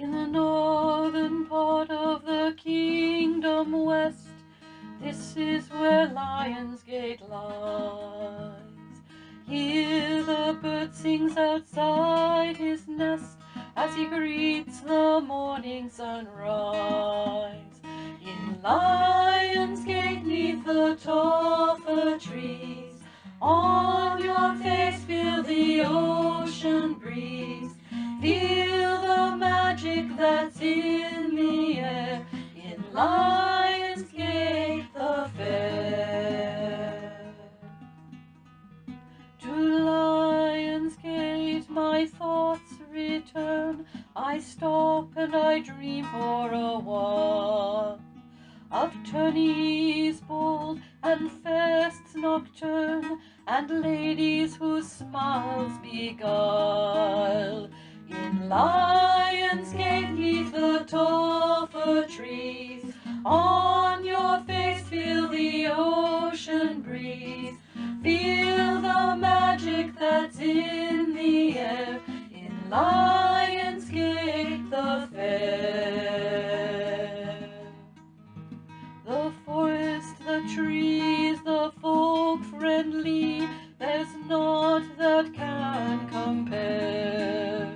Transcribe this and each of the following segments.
In the northern part of the kingdom west, this is where Lionsgate lies. Here the bird sings outside his nest as he greets the morning sunrise. In Lionsgate, 'neath the tall fir trees, on your face feel the ocean breeze. Feel the magic that's in the air, in Lionsgate the fair. To Lionsgate my thoughts return, I stop and I dream for a while of tourneys bold and fests nocturne, and ladies whose smiles beguile. In Lionsgate, 'neath the tall fir trees, on your face feel the ocean breeze. Feel the magic that's in the air, in Lionsgate the fair. The forest, the trees, the folk friendly, there's naught that can compare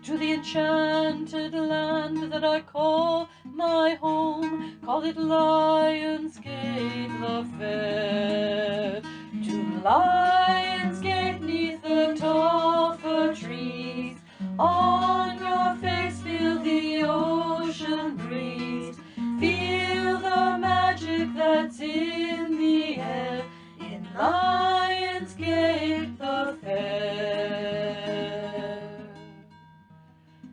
to the enchanted land that I call my home. Call it Lionsgate the fair. To Lionsgate, 'neath the tall fir trees, on your face feel the ocean breeze. Feel the magic that's in the air, in Lionsgate the fair.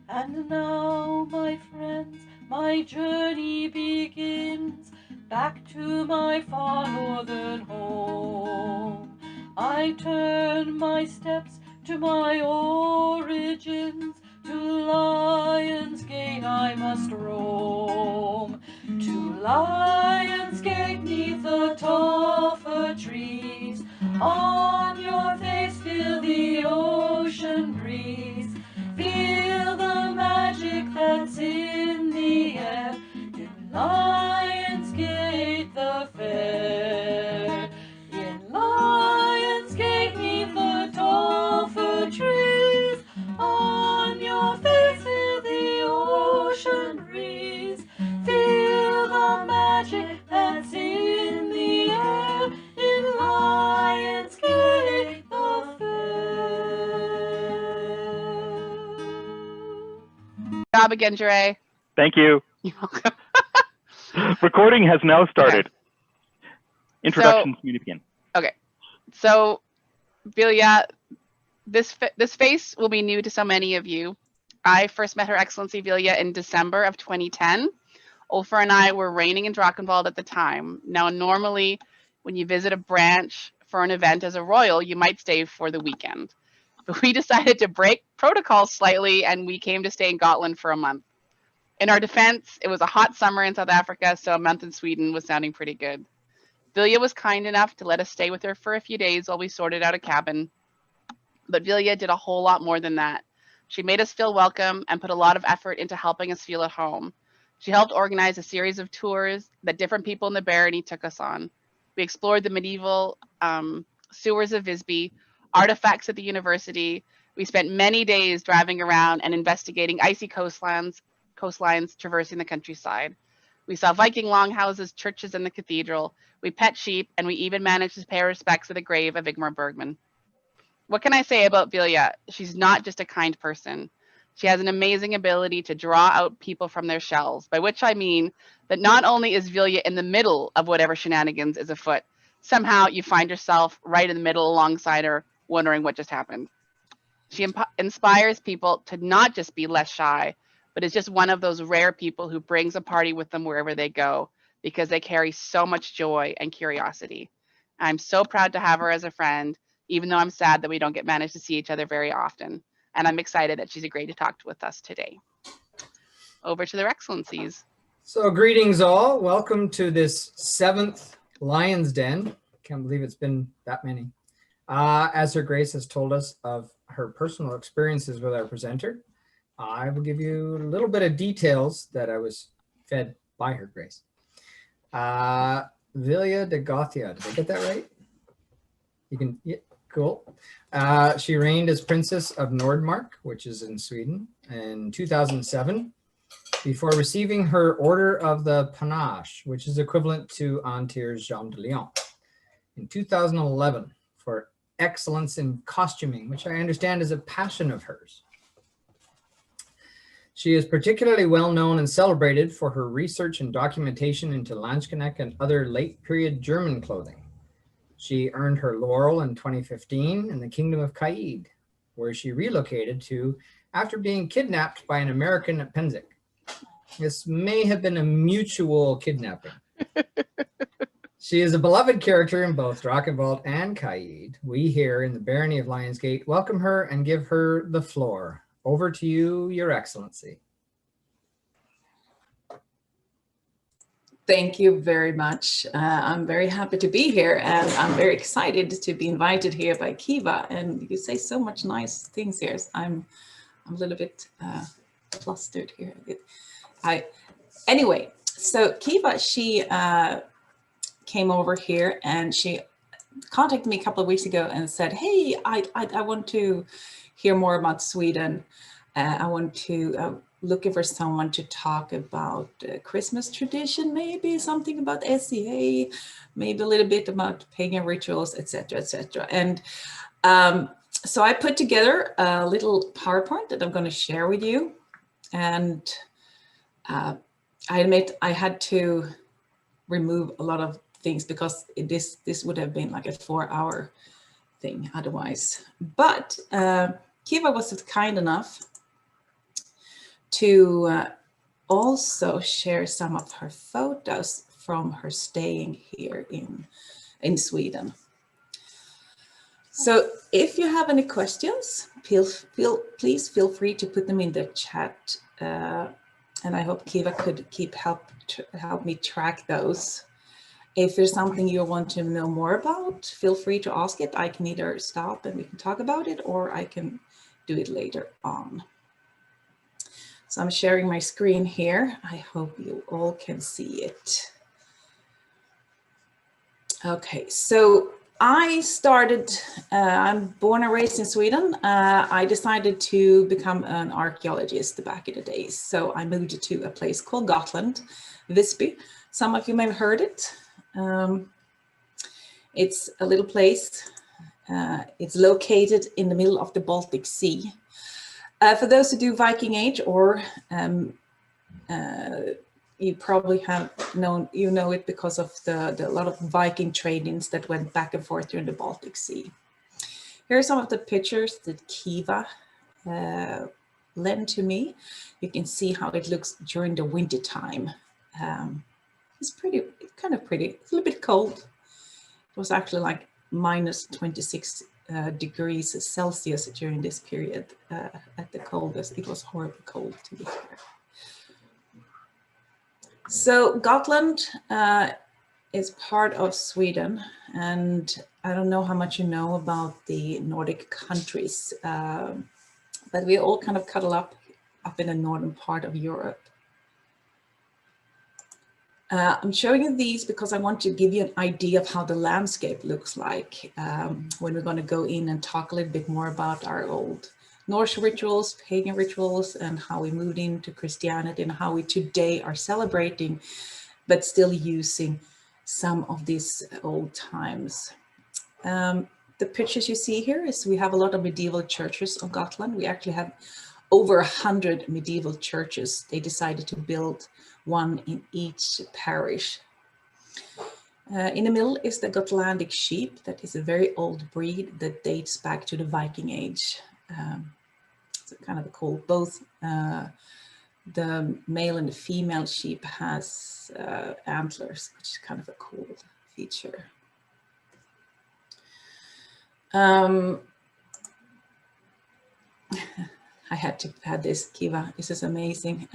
And now, my friends, my journey begins back to my far northern home. I turn my steps to my origins, to Lionsgate I must roam. To Lionsgate, 'neath the tall fir trees, on your face feel the ocean breeze. Feel the magic that's in the air, in Lionsgate the fair. In Lionsgate, 'neath the tall fir trees, on your face feel the ocean breeze. Feel the magic that's in the air, in Lionsgate the fair. Good job again, Jure. Thank you. You're welcome. Recording has now started. Okay. Introductions may begin. Okay. So, Vilja, this face will be new to so many of you. I first met Her Excellency Vilja in December of 2010. Ulfr and I were reigning in Drachenwald at the time. Now, normally, when you visit a branch for an event as a royal, you might stay for the weekend. But we decided to break protocol slightly, and we came to stay in Gotland for a month. In our defense, it was a hot summer in South Africa, so a month in Sweden was sounding pretty good. Vilja was kind enough to let us stay with her for a few days while we sorted out a cabin. But Vilja did a whole lot more than that. She made us feel welcome and put a lot of effort into helping us feel at home. She helped organize a series of tours that different people in the barony took us on. We explored the medieval sewers of Visby, artifacts at the university. We spent many days driving around and investigating icy coastlines traversing the countryside. We saw Viking longhouses, churches, and the cathedral. We pet sheep, and we even managed to pay our respects at the grave of Ingmar Bergman. What can I say about Vilja? She's not just a kind person. She has an amazing ability to draw out people from their shells, by which I mean that not only is Vilja in the middle of whatever shenanigans is afoot, somehow you find yourself right in the middle alongside her, wondering what just happened. She inspires people to not just be less shy, but is just one of those rare people who brings a party with them wherever they go, because they carry so much joy and curiosity. I'm so proud to have her as a friend, even though I'm sad that we don't get managed to see each other very often. And I'm excited that she's agreed to talk with us today. Over to their excellencies. So greetings all. Welcome to this 7th Lion's Den. Can't believe it's been that many. As Her Grace has told us of her personal experiences with our presenter, I will give you a little bit of details that I was fed by Her Grace. Whilja de Gothia, did I get that right? You can, yeah, cool. She reigned as Princess of Nordmark, which is in Sweden, in 2007, before receiving her Order of the Panache, which is equivalent to Antier's Jean de Lion, in 2011 for excellence in costuming, which I understand is a passion of hers. She is particularly well known and celebrated for her research and documentation into Landsknecht and other late period German clothing. She earned her laurel in 2015 in the Kingdom of Kaid, where she relocated to after being kidnapped by an American at Penzig. This may have been a mutual kidnapping. She is a beloved character in both Drachenwald and Kaid. We here in the Barony of Lionsgate welcome her and give her the floor. Over to you, Your Excellency. Thank you very much. I'm very happy to be here, and I'm very excited to be invited here by Kiva. And you say so much nice things here. I'm a little bit flustered here. Anyway, so Kiva, she came over here and she contacted me a couple of weeks ago and said, "Hey, I want to hear more about Sweden. I want to looking for someone to talk about Christmas tradition, maybe something about SCA, maybe a little bit about pagan rituals, etc., etc." And so I put together a little PowerPoint that I'm going to share with you. And I admit I had to remove a lot of things because this would have been like a 4-hour thing otherwise. But Kiva was kind enough to also share some of her photos from her staying here in Sweden. So if you have any questions, please feel free to put them in the chat. And I hope Kiva could help me track those. If there's something you want to know more about, feel free to ask it. I can either stop and we can talk about it, or I can do it later on. So I'm sharing my screen here. I hope you all can see it. Okay, so I started, I'm born and raised in Sweden. I decided to become an archaeologist back in the days. So I moved to a place called Gotland, Visby. Some of you may have heard it. It's a little place. It's located in the middle of the Baltic Sea. For those who do Viking Age, or you probably have known, you know it because of the lot of Viking tradings that went back and forth during the Baltic Sea. Here are some of the pictures that Kiva lent to me. You can see how it looks during the winter time. It's pretty, kind of pretty. It's a little bit cold. It was actually like minus 26 degrees Celsius during this period at the coldest. It was horribly cold to be here. So Gotland is part of Sweden, and I don't know how much you know about the Nordic countries, but we all kind of cuddle up in the northern part of Europe. I'm showing you these because I want to give you an idea of how the landscape looks like when we're going to go in and talk a little bit more about our old Norse rituals, pagan rituals, and how we moved into Christianity and how we today are celebrating, but still using some of these old times. The pictures you see here is we have a lot of medieval churches on Gotland. We actually have over 100 medieval churches. They decided to build one in each parish. In the middle is the Gotlandic sheep. That is a very old breed that dates back to the Viking Age. It's kind of cool. Both the male and the female sheep has antlers, which is kind of a cool feature. I had to add this, Kiva. This is amazing.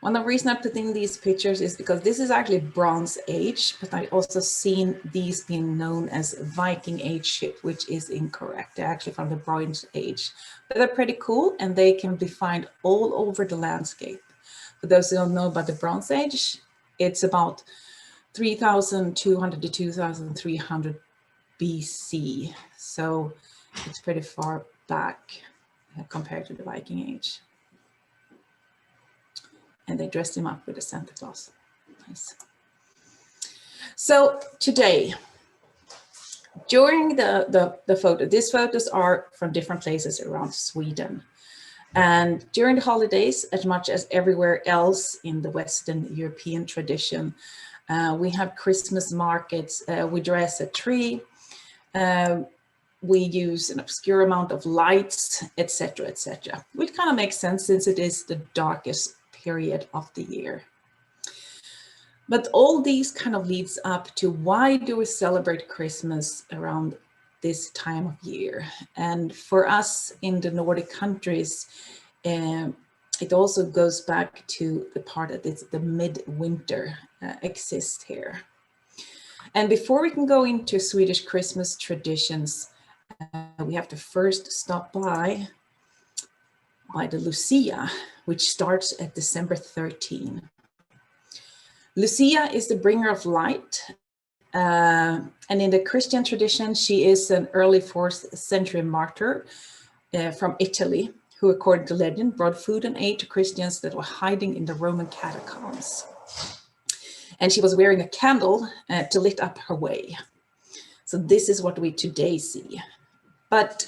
One One of the reasons I put in these pictures is because this is actually Bronze Age, but I also seen these being known as Viking Age ship, which is incorrect. They're actually from the Bronze Age, but they're pretty cool and they can be found all over the landscape. For those who don't know about the Bronze Age, it's about 3,200 to 2,300 BC. So it's pretty far back compared to the Viking Age. And they dressed him up with a Santa Claus. Nice. So today, during the photo, these photos are from different places around Sweden. And during the holidays, as much as everywhere else in the Western European tradition, we have Christmas markets, we dress a tree, we use an obscure amount of lights, etc., etc., which kind of makes sense since it is the darkest period of the year. But all these kind of leads up to why do we celebrate Christmas around this time of year? And for us in the Nordic countries, it also goes back to the part that it's the midwinter exists here. And before we can go into Swedish Christmas traditions, we have to first stop by the Lucia, which starts at December 13. Lucia is the bringer of light, and in the Christian tradition, she is an early 4th century martyr from Italy, who, according to legend, brought food and aid to Christians that were hiding in the Roman catacombs. And she was wearing a candle to lit up her way. So this is what we today see. But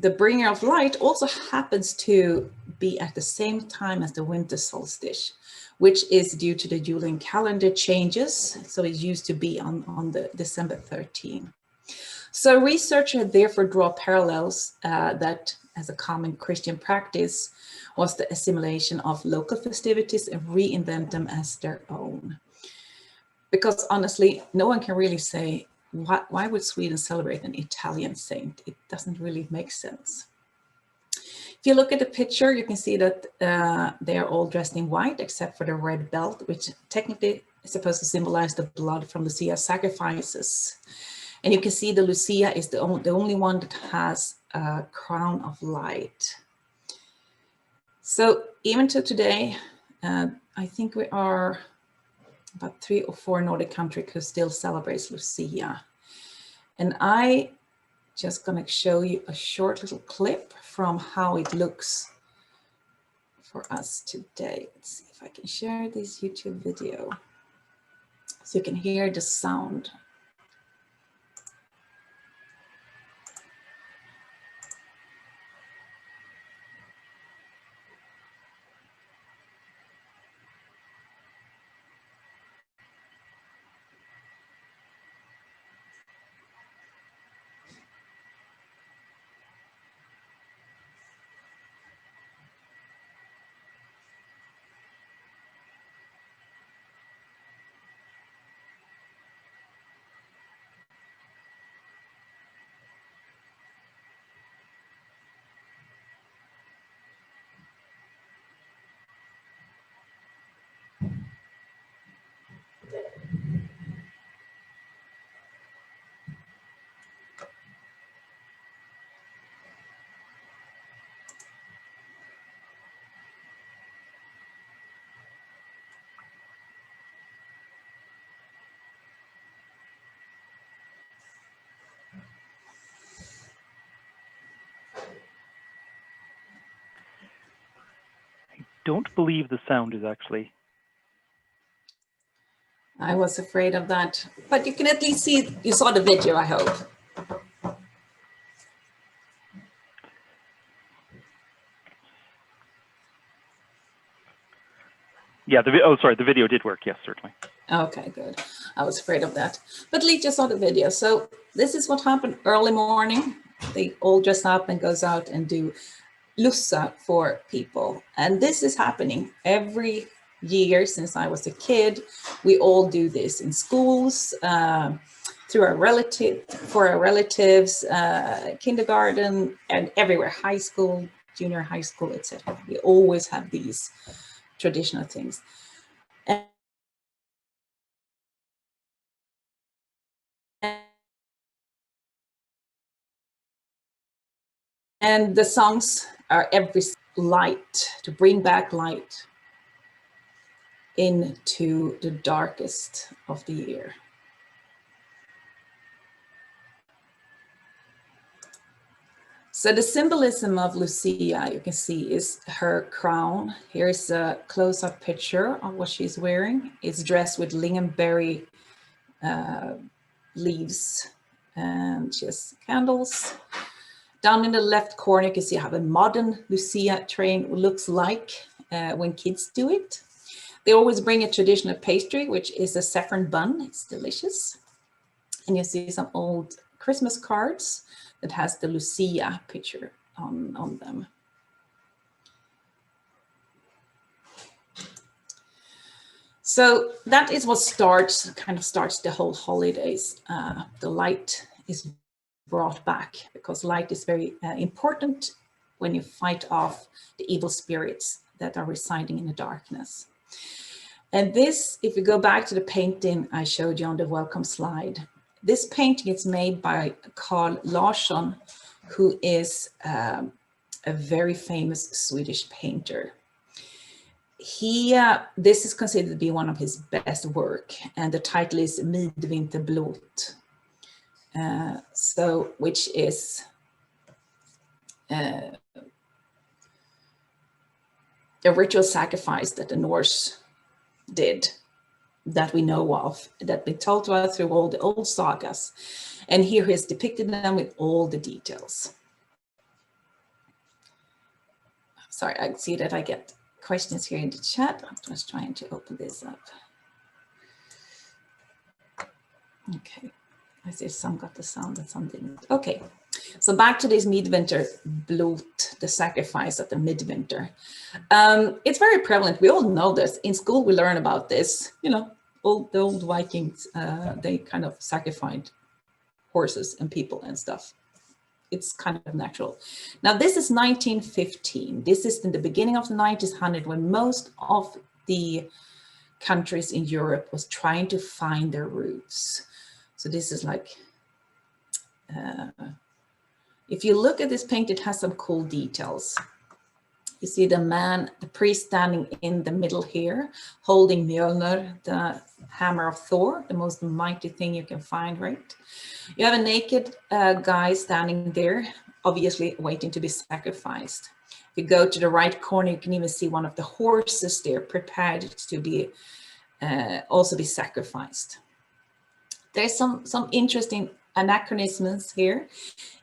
the bringer of light also happens to be at the same time as the winter solstice, which is due to the Julian calendar changes. So it used to be on the December 13. So researchers therefore draw parallels that, as a common Christian practice, was the assimilation of local festivities and reinvent them as their own. Because honestly, no one can really say, why would Sweden celebrate an Italian saint? It doesn't really make sense. If you look at the picture, you can see that they are all dressed in white, except for the red belt, which technically is supposed to symbolize the blood from Lucia's sacrifices. And you can see the Lucia is the only one that has a crown of light. So even to today, I think we are about 3 or 4 Nordic countries who still celebrates Lucia. And I just gonna show you a short little clip from how it looks for us today. Let's see if I can share this YouTube video so you can hear the sound. Don't believe the sound is actually. I was afraid of that, but you can at least see, you saw the video, I hope. Yeah, the video did work. Yes, certainly. Okay, good. I was afraid of that. But at least you saw the video. So this is what happened early morning. They all dress up and goes out and do lussa for people. And this is happening every year since I was a kid. We all do this in schools, through our relatives, kindergarten, and everywhere, high school, junior high school, etc. We always have these traditional things. And the songs are every light, to bring back light into the darkest of the year. So the symbolism of Lucia, you can see, is her crown. Here's a close-up picture of what she's wearing. It's dressed with lingonberry leaves, and she has candles. Down in the left corner, you can see how the modern Lucia train looks like when kids do it. They always bring a traditional pastry, which is a saffron bun. It's delicious. And you see some old Christmas cards that has the Lucia picture on them. So that is what kind of starts the whole holidays. The light is brought back, because light is very important when you fight off the evil spirits that are residing in the darkness. And this, if you go back to the painting I showed you on the welcome slide, this painting is made by Carl Larsson, who is a very famous Swedish painter. This is considered to be one of his best work, and the title is Midvinterblot. Which is a ritual sacrifice that the Norse did, that we know of, that been told to us through all the old sagas. And here he has depicted them with all the details. Sorry, I see that I get questions here in the chat. I'm just trying to open this up. Okay. I see some got the sound and some didn't. Okay, so back to this Midvinterblot, the sacrifice of the midwinter. It's very prevalent. We all know this. In school, we learn about this. You know, the old Vikings, they kind of sacrificed horses and people and stuff. It's kind of natural. Now, this is 1915. This is in the beginning of the 1900s, when most of the countries in Europe was trying to find their roots. So this is like, if you look at this paint, it has some cool details. You see the priest standing in the middle here, holding Mjolnir, the hammer of Thor, the most mighty thing you can find, right? You have a naked guy standing there, obviously waiting to be sacrificed. If you go to the right corner, you can even see one of the horses there prepared to be also be sacrificed. There's some interesting anachronisms here.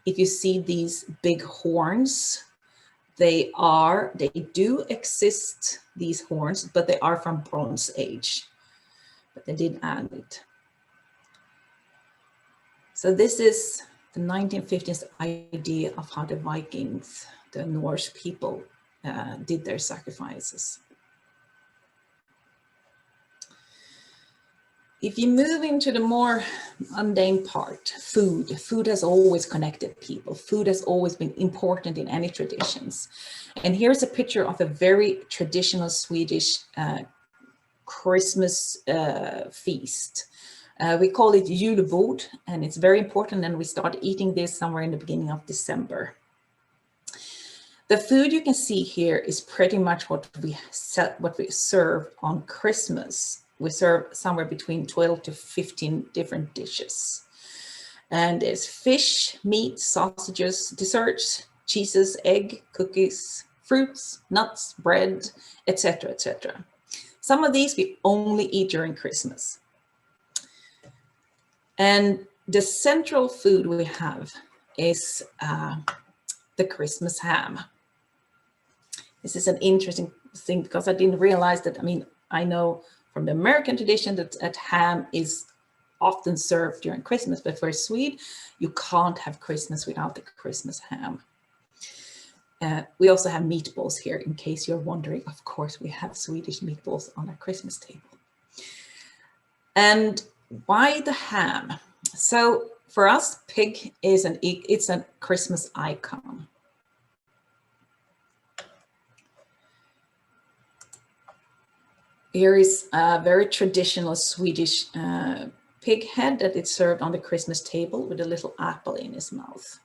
If you see these big horns, they do exist, these horns, but they are from Bronze Age, but they didn't add it. So this is the 1950s idea of how the Vikings, the Norse people, did their sacrifices. If you move into the more mundane part, food has always connected people. Food has always been important in any traditions. And here's a picture of a very traditional Swedish Christmas feast. We call it Julebord, and it's very important, and we start eating this somewhere in the beginning of December. The food you can see here is pretty much what we serve on Christmas. We serve somewhere between 12 to 15 different dishes. And there's fish, meat, sausages, desserts, cheeses, egg, cookies, fruits, nuts, bread, etc., etc. Some of these we only eat during Christmas. And the central food we have is the Christmas ham. This is an interesting thing, because I didn't realize that, I know from the American tradition that ham is often served during Christmas, but for a Swede, you can't have Christmas without the Christmas ham. We also have meatballs here, in case you're wondering. Of course, we have Swedish meatballs on our Christmas table. And why the ham? So for us, pig is it's a Christmas icon. Here is a very traditional Swedish pig head that is served on the Christmas table with a little apple in his mouth.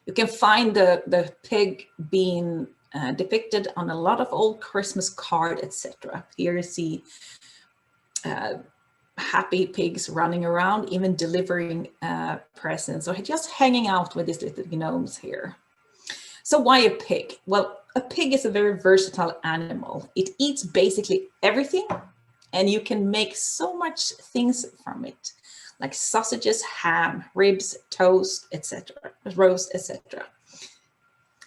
You can find the pig being depicted on a lot of old Christmas cards, etc. Here you see happy pigs running around, even delivering presents, or just hanging out with these little gnomes here. So why a pig? Well, a pig is a very versatile animal. It eats basically everything, and you can make so much things from it, like sausages, ham, ribs, toast, etc., roast, etc.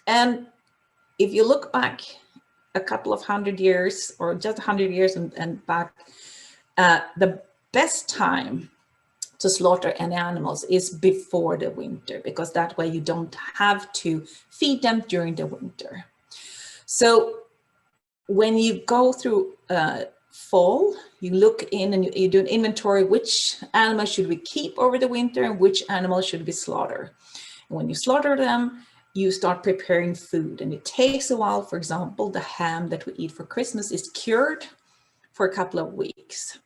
And if you look back a couple of 100 years, or just 100 years and back, the best time to slaughter any animals is before the winter, because that way you don't have to feed them during the winter. So when you go through fall, you look in and you do an inventory, which animals should we keep over the winter and which animals should we slaughter. And when you slaughter them, you start preparing food, and it takes a while. For example, the ham that we eat for Christmas is cured for a couple of weeks.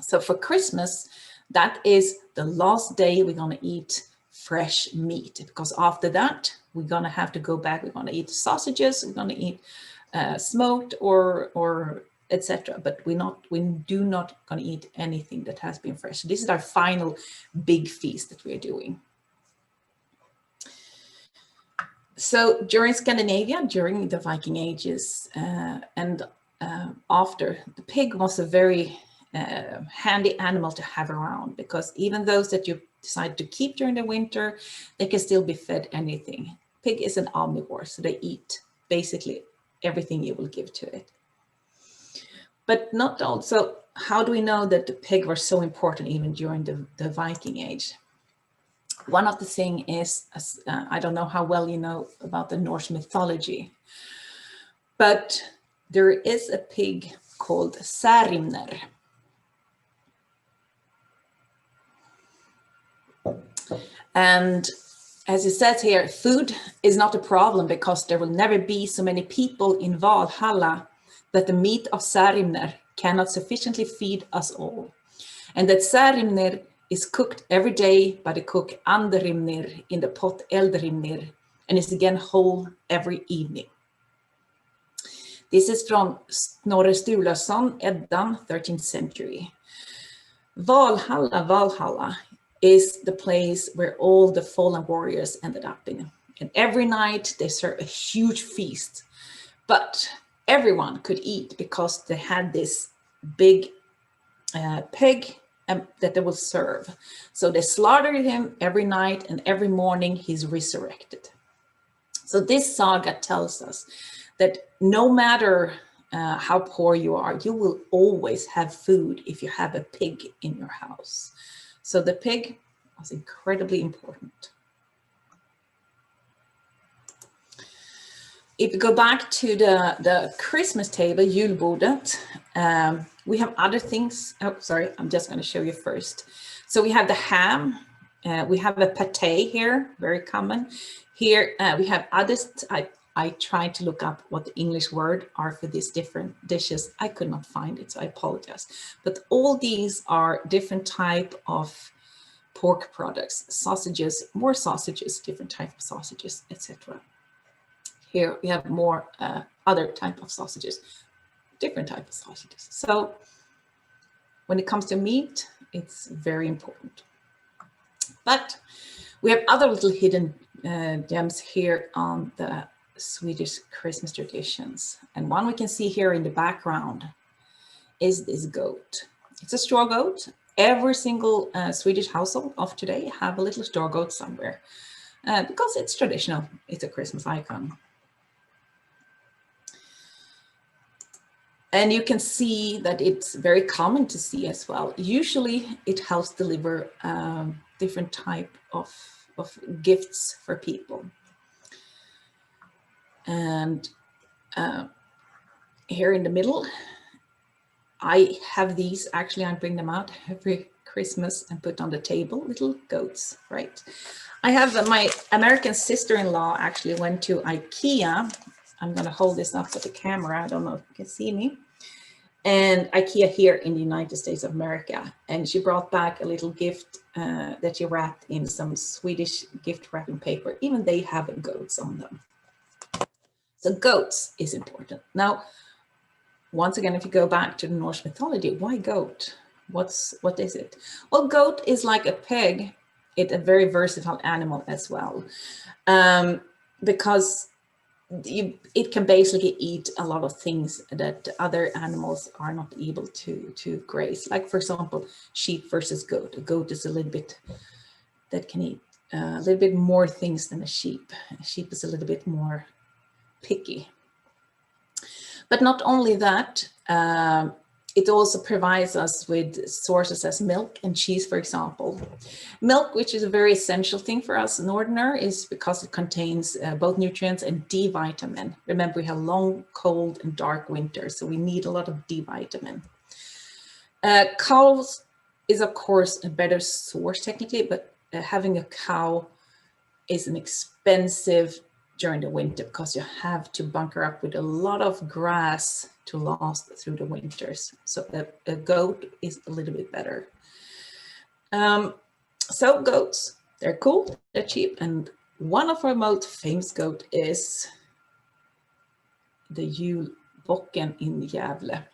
So for Christmas, that is the last day we're going to eat fresh meat, because after that we're going to have to go back. We're going to eat sausages, we're going to eat smoked or etc. But we do not going to eat anything that has been fresh. This is our final big feast that we're doing. So during Scandinavia, during the Viking Ages, and after, the pig was a very handy animal to have around, because even those that you decide to keep during the winter, they can still be fed anything. Pig is an omnivore, so they eat basically everything you will give to it. But not all. So how do we know that the pig were so important even during the Viking Age? One of the things is, I don't know how well you know about the Norse mythology, but there is a pig called Särimner. And as it says here, food is not a problem, because there will never be so many people in Valhalla that the meat of Särimner cannot sufficiently feed us all. And that Särimner is cooked every day by the cook Anderimnir in the pot Eldrimnir, and is again whole every evening. This is from Snorre Sturlason, Eddan, 13th century. Valhalla is the place where all the fallen warriors ended up in. And every night they serve a huge feast, but everyone could eat because they had this big pig that they will serve. So they slaughtered him every night, and every morning he's resurrected. So this saga tells us that no matter how poor you are, you will always have food if you have a pig in your house. So the pig was incredibly important. If you go back to the Christmas table, julbordet, we have other things. Oh, sorry, I'm just going to show you first. So we have the ham. We have a pate here, very common. Here we have others. I tried to look up what the English word are for these different dishes. I could not find it, so I apologize. But all these are different type of pork products, sausages, more sausages, different type of sausages, etc. Here we have more other type of sausages, different type of sausages. So when it comes to meat, it's very important. But we have other little hidden gems here on the Swedish Christmas traditions. And one we can see here in the background is this goat. It's a straw goat. Every single Swedish household of today have a little straw goat somewhere because it's traditional. It's a Christmas icon. And you can see that it's very common to see as well. Usually it helps deliver different type of gifts for people. And here in the middle, I have these, actually I bring them out every Christmas and put on the table, little goats, right? I have my American sister-in-law actually went to IKEA. I'm gonna hold this up with the camera. I don't know if you can see me. and IKEA here in the United States of America. And she brought back a little gift that she wrapped in some Swedish gift wrapping paper. Even they have goats on them. So goats is important. Now, once again, if you go back to the Norse mythology, why goat? What is it? Well, goat is like a pig. It's a very versatile animal as well, because it can basically eat a lot of things that other animals are not able to graze. Like, for example, sheep versus goat. A goat is a little bit, that can eat a little bit more things than a sheep. A sheep is a little bit more picky. But not only that, it also provides us with sources as milk and cheese, for example. Milk, which is a very essential thing for us Northerner, is because it contains both nutrients and D vitamin. Remember, we have long, cold, and dark winters, so we need a lot of D vitamin. Cows is, of course, a better source technically, but having a cow is an expensive during the winter because you have to bunker up with a lot of grass to last through the winters. So a goat is a little bit better. So goats, they're cool, they're cheap, and one of our most famous goat is the Yule in Gävle.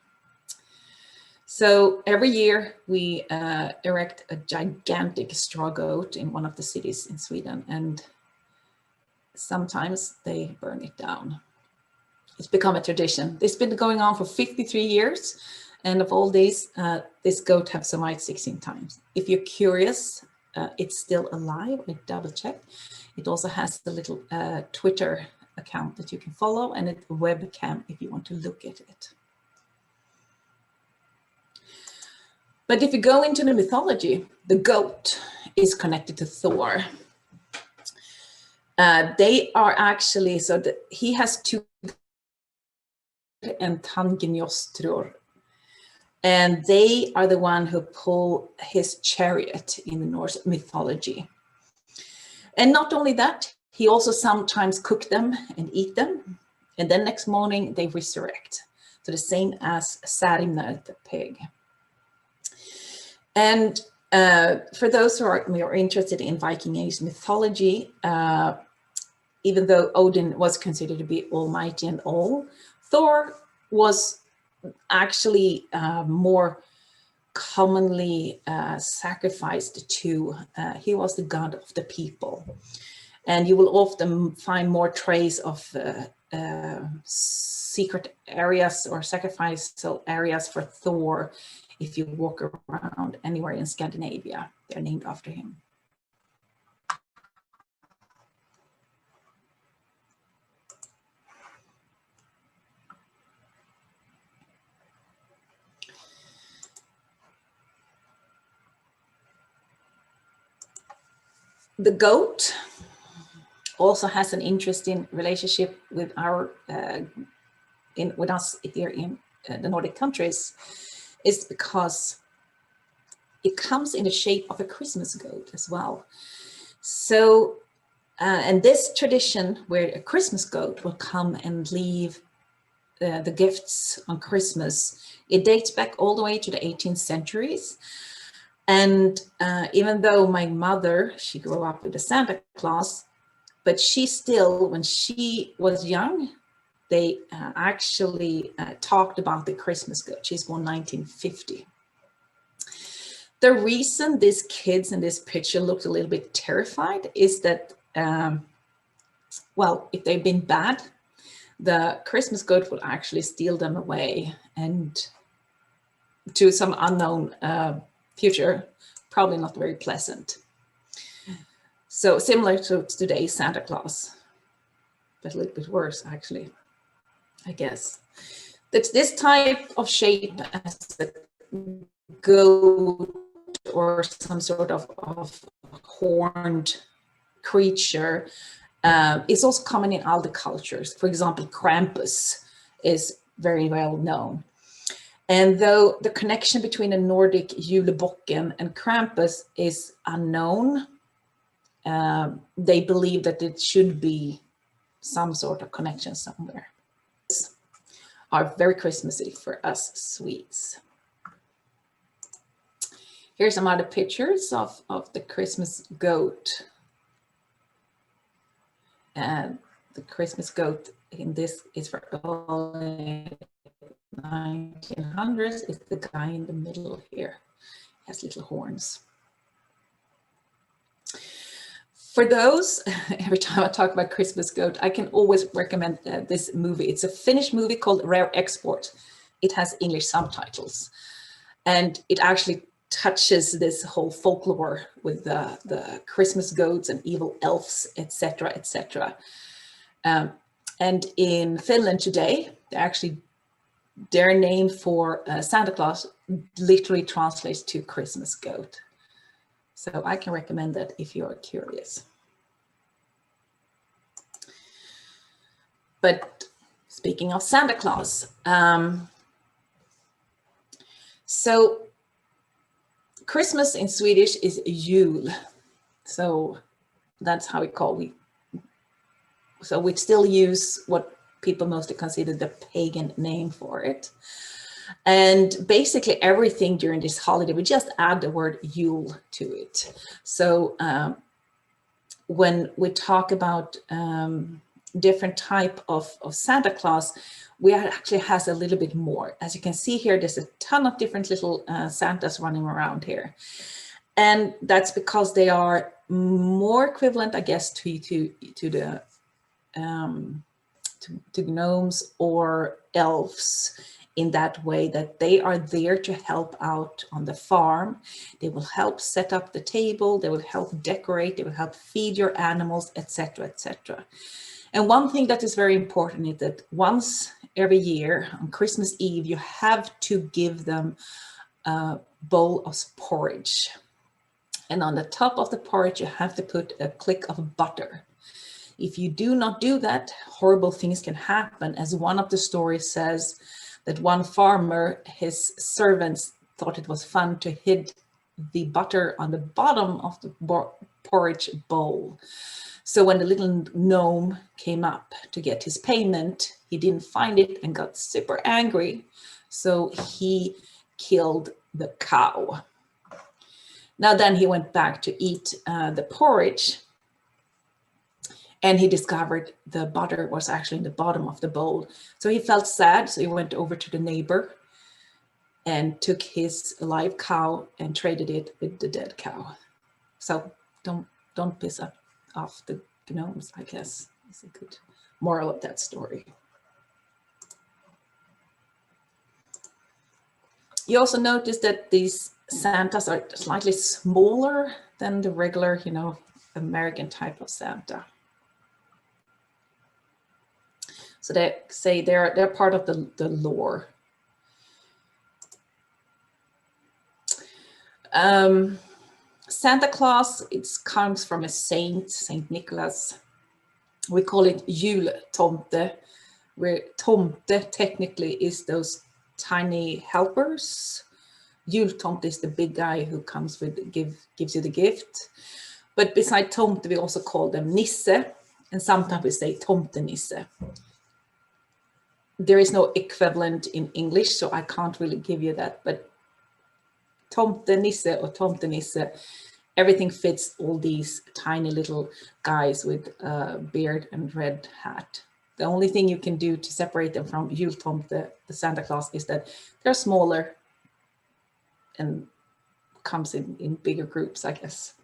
So every year we erect a gigantic straw goat in one of the cities in Sweden, and sometimes they burn it down. It's become a tradition. It's been going on for 53 years. And of all these, this goat has survived 16 times. If you're curious, it's still alive. I double checked. It also has the little Twitter account that you can follow, and a webcam if you want to look at it. But if you go into the mythology, the goat is connected to Thor. They are actually, so he has two and Tangenjostrur, and they are the one who pull his chariot in the Norse mythology. And not only that, he also sometimes cook them and eat them, and then next morning they resurrect. So the same as Sarimner, the pig. And for those who are interested in Viking Age mythology, even though Odin was considered to be almighty and all, Thor was actually more commonly sacrificed to, he was the god of the people. And you will often find more trace of secret areas or sacrificial areas for Thor if you walk around anywhere in Scandinavia. They're named after him. The goat also has an interesting relationship with our with us here in the Nordic countries, is because it comes in the shape of a Christmas goat as well. So, and this tradition where a Christmas goat will come and leave the gifts on Christmas, it dates back all the way to the 18th centuries. And even though my mother, she grew up with a Santa Claus, but she still, when she was young, they actually talked about the Christmas goat. She's born 1950. The reason these kids in this picture looked a little bit terrified is that, well, if they've been bad, the Christmas goat will actually steal them away and to some unknown future, probably not very pleasant. So similar to today's Santa Claus, but a little bit worse actually, I guess. That's this type of shape as a goat or some sort of horned creature is also common in other cultures. For example, Krampus is very well known. And though the connection between the Nordic Julebocken and Krampus is unknown, they believe that it should be some sort of connection somewhere. are very Christmassy for us Swedes. Here's some other pictures of the Christmas goat. And the Christmas goat in this is for early 1900s. It's the guy in the middle here. He has little horns. For those, every time I talk about Christmas goat, I can always recommend this movie. It's a Finnish movie called Rare Export. It has English subtitles. And it actually touches this whole folklore with the Christmas goats and evil elves, etc., etc. And in Finland today, their name for Santa Claus literally translates to Christmas goat. So I can recommend that if you're curious. But speaking of Santa Claus, so Christmas in Swedish is Yule. So that's how we call it. So we still use what people mostly consider the pagan name for it. And basically everything during this holiday, we just add the word Yule to it. So when we talk about different type of Santa Claus, we actually has a little bit more. As you can see here, there's a ton of different little Santas running around here. And that's because they are more equivalent, I guess, to gnomes or elves, in that way that they are there to help out on the farm. They will help set up the table, they will help decorate, they will help feed your animals, etc., etc. And one thing that is very important is that once every year on Christmas Eve, you have to give them a bowl of porridge. And on the top of the porridge, you have to put a click of butter. If you do not do that, horrible things can happen. As one of the stories says, that one farmer, his servants thought it was fun to hide the butter on the bottom of the porridge bowl. So when the little gnome came up to get his payment, he didn't find it and got super angry. So he killed the cow. Now then he went back to eat the porridge, and he discovered the butter was actually in the bottom of the bowl. So he felt sad, so he went over to the neighbor and took his live cow and traded it with the dead cow. So don't piss off the gnomes, I guess. It's a good moral of that story. You also notice that these Santas are slightly smaller than the regular, American type of Santa. So they say they're part of the lore. Santa Claus, it comes from a saint, Saint Nicholas. We call it Yule Tomte, where Tomte technically is those tiny helpers. Yule Tomte is the big guy who comes with gives you the gift. But beside Tomte, we also call them Nisse, and sometimes we say Tomte Nisse. There is no equivalent in English, so I can't really give you that, but Tomte Nisse or Tomte Nisse, everything fits all these tiny little guys with a beard and red hat. The only thing you can do to separate them from Yule Tomte, the Santa Claus, is that they're smaller and comes in bigger groups, I guess.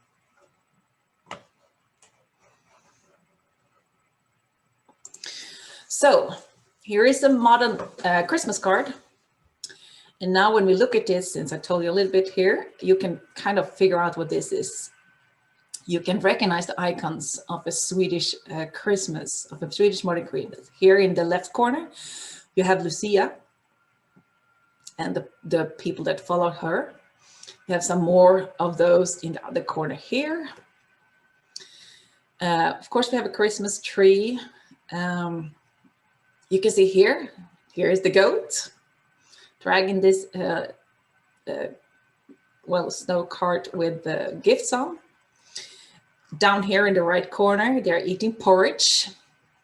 So here is a modern Christmas card. And now when we look at this, since I told you a little bit here, you can kind of figure out what this is. You can recognize the icons of a Swedish Christmas, of a Swedish modern Christmas. Here in the left corner, you have Lucia and the people that follow her. You have some more of those in the other corner here. Of course, we have a Christmas tree. You can see here is the goat dragging this snow cart with the gifts on. Down here in the right corner, they're eating porridge,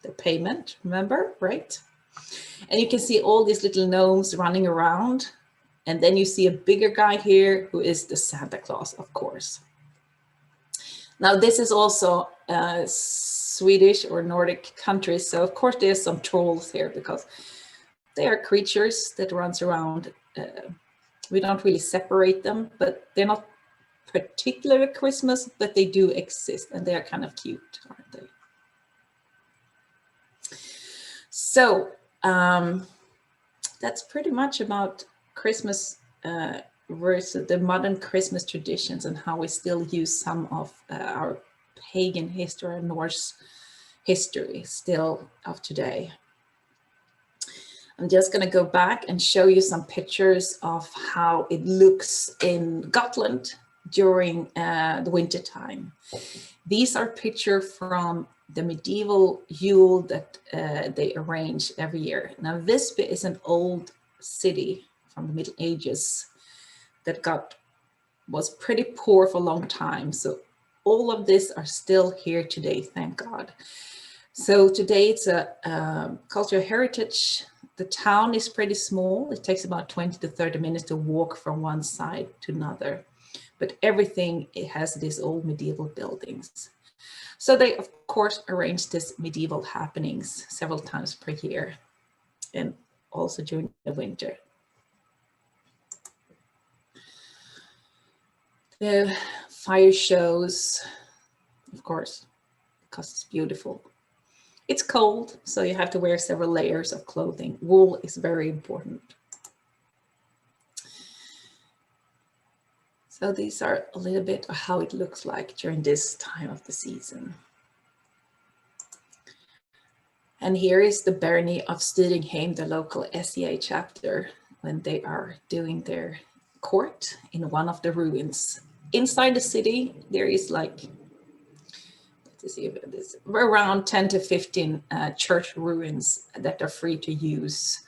the payment, remember, right? And you can see all these little gnomes running around. And then you see a bigger guy here who is the Santa Claus, of course. Now, this is also Swedish or Nordic countries. So, of course, there's some trolls here because they are creatures that runs around. We don't really separate them, but they're not particularly Christmas, but they do exist and they are kind of cute, aren't they? So that's pretty much about Christmas versus the modern Christmas traditions and how we still use some of our pagan history and Norse history still of today. I'm just going to go back and show you some pictures of how it looks in Gotland during the winter time. These are pictures from the medieval Yule that they arrange every year. Now, Visby is an old city from the Middle Ages that was pretty poor for a long time. So all of this are still here today, thank God. So today it's a cultural heritage. The town is pretty small. It takes about 20 to 30 minutes to walk from one side to another. But everything, it has these old medieval buildings. So they, of course, arrange these medieval happenings several times per year and also during the winter. The fire shows, of course, because it's beautiful. It's cold, so you have to wear several layers of clothing. Wool is very important. So these are a little bit of how it looks like during this time of the season. And here is the Barony of Styringheim, the local SCA chapter, when they are doing their court in one of the ruins. Inside the city, there is like, let's see if it is, around 10 to 15 church ruins that are free to use.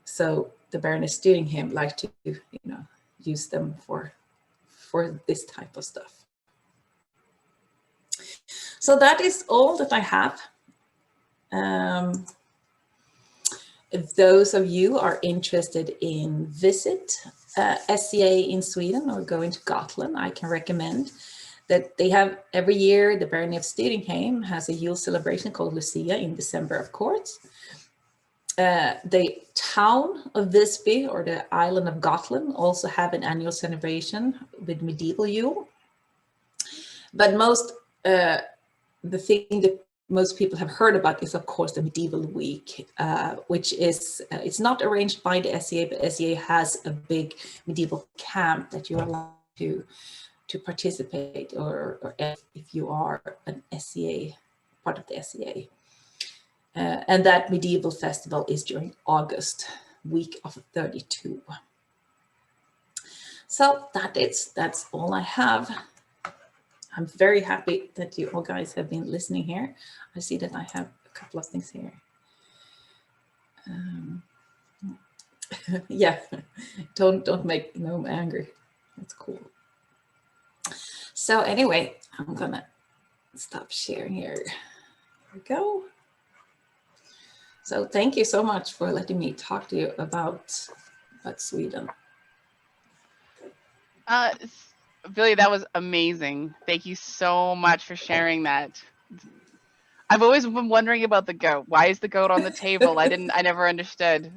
So the Barony of Styringheim like to, use them for this type of stuff. So that is all that I have. If those of you are interested in visit SCA in Sweden or going to Gotland, I can recommend that they have every year, the Barony of Styringheim has a Yule celebration called Lucia in December, of course. The town of Visby or the island of Gotland also have an annual celebration with medieval Yule. But the thing that most people have heard about is, of course, the medieval week, which is, it's not arranged by the SCA, but SCA has a big medieval camp that you're allowed to participate, or if you are an SCA, part of the SCA. And that medieval festival is during August, week of 32. So that's all I have. I'm very happy that you all guys have been listening here. I see that I have a couple of things here. Yeah, don't make no angry. That's cool. So anyway, I'm gonna stop sharing here. Here we go. So thank you so much for letting me talk to you about Sweden. Vilja, that was amazing. Thank you so much for sharing that. I've always been wondering about the goat. Why is the goat on the table? I never understood.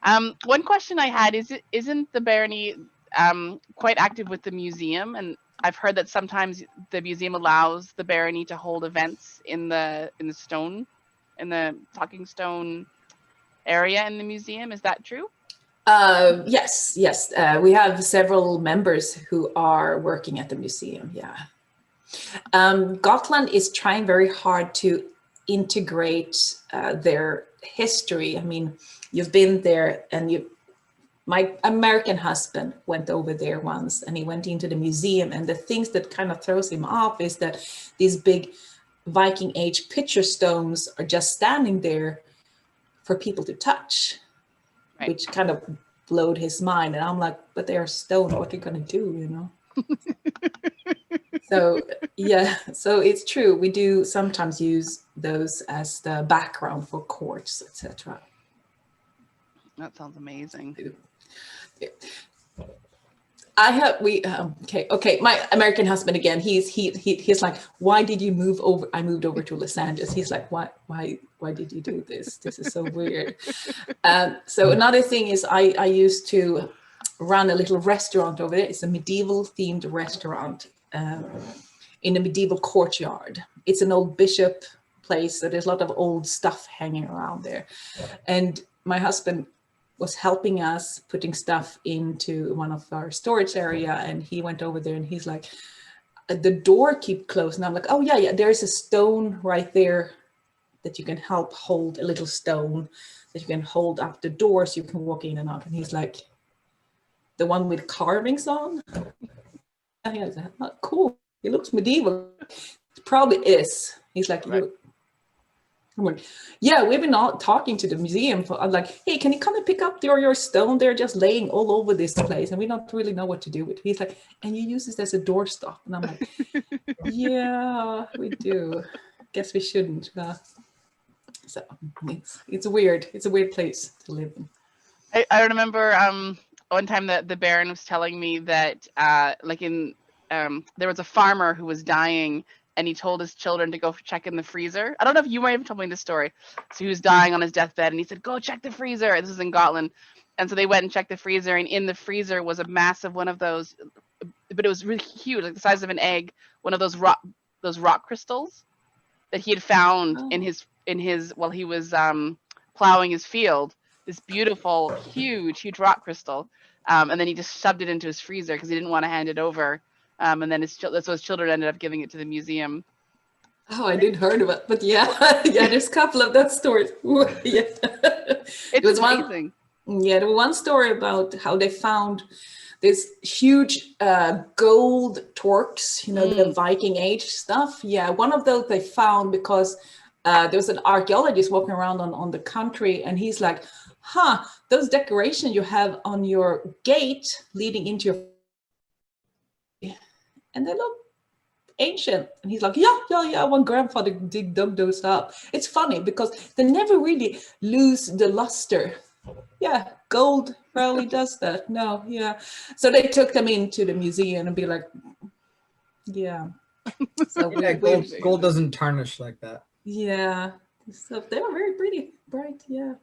One question I had is, isn't the Barony quite active with the museum? And I've heard that sometimes the museum allows the Barony to hold events in the talking stone area in the museum. Is that true? Yes. We have several members who are working at the museum, yeah. Gotland is trying very hard to integrate their history. I mean, you've been there, and my American husband went over there once, and he went into the museum, and the things that kind of throws him off is that these big Viking age picture stones are just standing there for people to touch. Right. Which kind of blowed his mind. And I'm like, but they are stone, what are you going to do, So, yeah, so it's true. We do sometimes use those as the background for courts, etc. That sounds amazing. Okay. My American husband again. He's like, why did you move over? I moved over to Los Angeles. He's like, why did you do this? This is so weird. So another thing is I used to run a little restaurant over there. It's a medieval themed restaurant in a medieval courtyard. It's an old bishop place, so there's a lot of old stuff hanging around there. And my husband was helping us putting stuff into one of our storage area, and he went over there and he's like, the door keep closed, and I'm like, oh yeah, there's a stone right there that you can help hold, a little stone that you can hold up the door so you can walk in and out. And he's like, the one with carvings on? And I was like, oh, cool, it looks medieval. It probably is. He's like, Right. I'm like, yeah, we've been all talking to the museum. I'm like, hey, can you come and pick up your stone? They're just laying all over this place and we don't really know what to do with it. He's like, and you use this as a doorstop. And I'm like, yeah, we do. Guess we shouldn't. So it's weird. It's a weird place to live in. I remember one time that the Baron was telling me that there was a farmer who was dying, and he told his children to go check in the freezer. I don't know if you might have told me this story. So he was dying on his deathbed, and he said, go check the freezer. This is in Gotland. And so they went and checked the freezer, and in the freezer was a massive one of those, but it was really huge, like the size of an egg, one of those rock crystals that he had found in his while he was plowing his field. This beautiful, huge rock crystal. And then he just shoved it into his freezer because he didn't want to hand it over. And then his children ended up giving it to the museum. Oh, I didn't heard of it, but yeah, there's a couple of that stories. Yeah, It was amazing. There was one story about how they found this huge gold torques, the Viking Age stuff. Yeah, one of those they found because there was an archaeologist walking around on the country, and he's like, those decorations you have on your gate leading into your, and they look ancient. And he's like, yeah, one grandfather dug those up. It's funny because they never really lose the luster. Yeah, gold rarely does that. No, yeah. So they took them into the museum and be like, yeah. So Yeah, gold doesn't tarnish like that. Yeah. So they were very pretty, bright, yeah.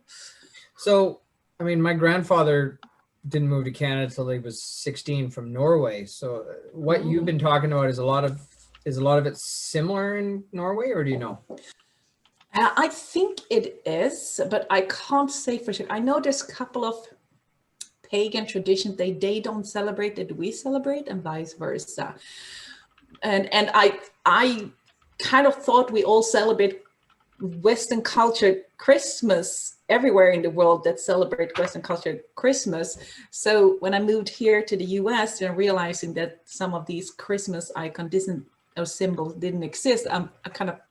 So, I mean, my grandfather didn't move to Canada until he was 16 from Norway. So what you've been talking about is a lot of it similar in Norway, or do you know? I think it is, but I can't say for sure. I know there's a couple of pagan traditions they don't celebrate that we celebrate, and vice versa. And I kind of thought we all celebrate Western culture Christmas everywhere in the world that celebrate Western culture Christmas. So when I moved here to the US and realizing that some of these Christmas icons or symbols didn't exist,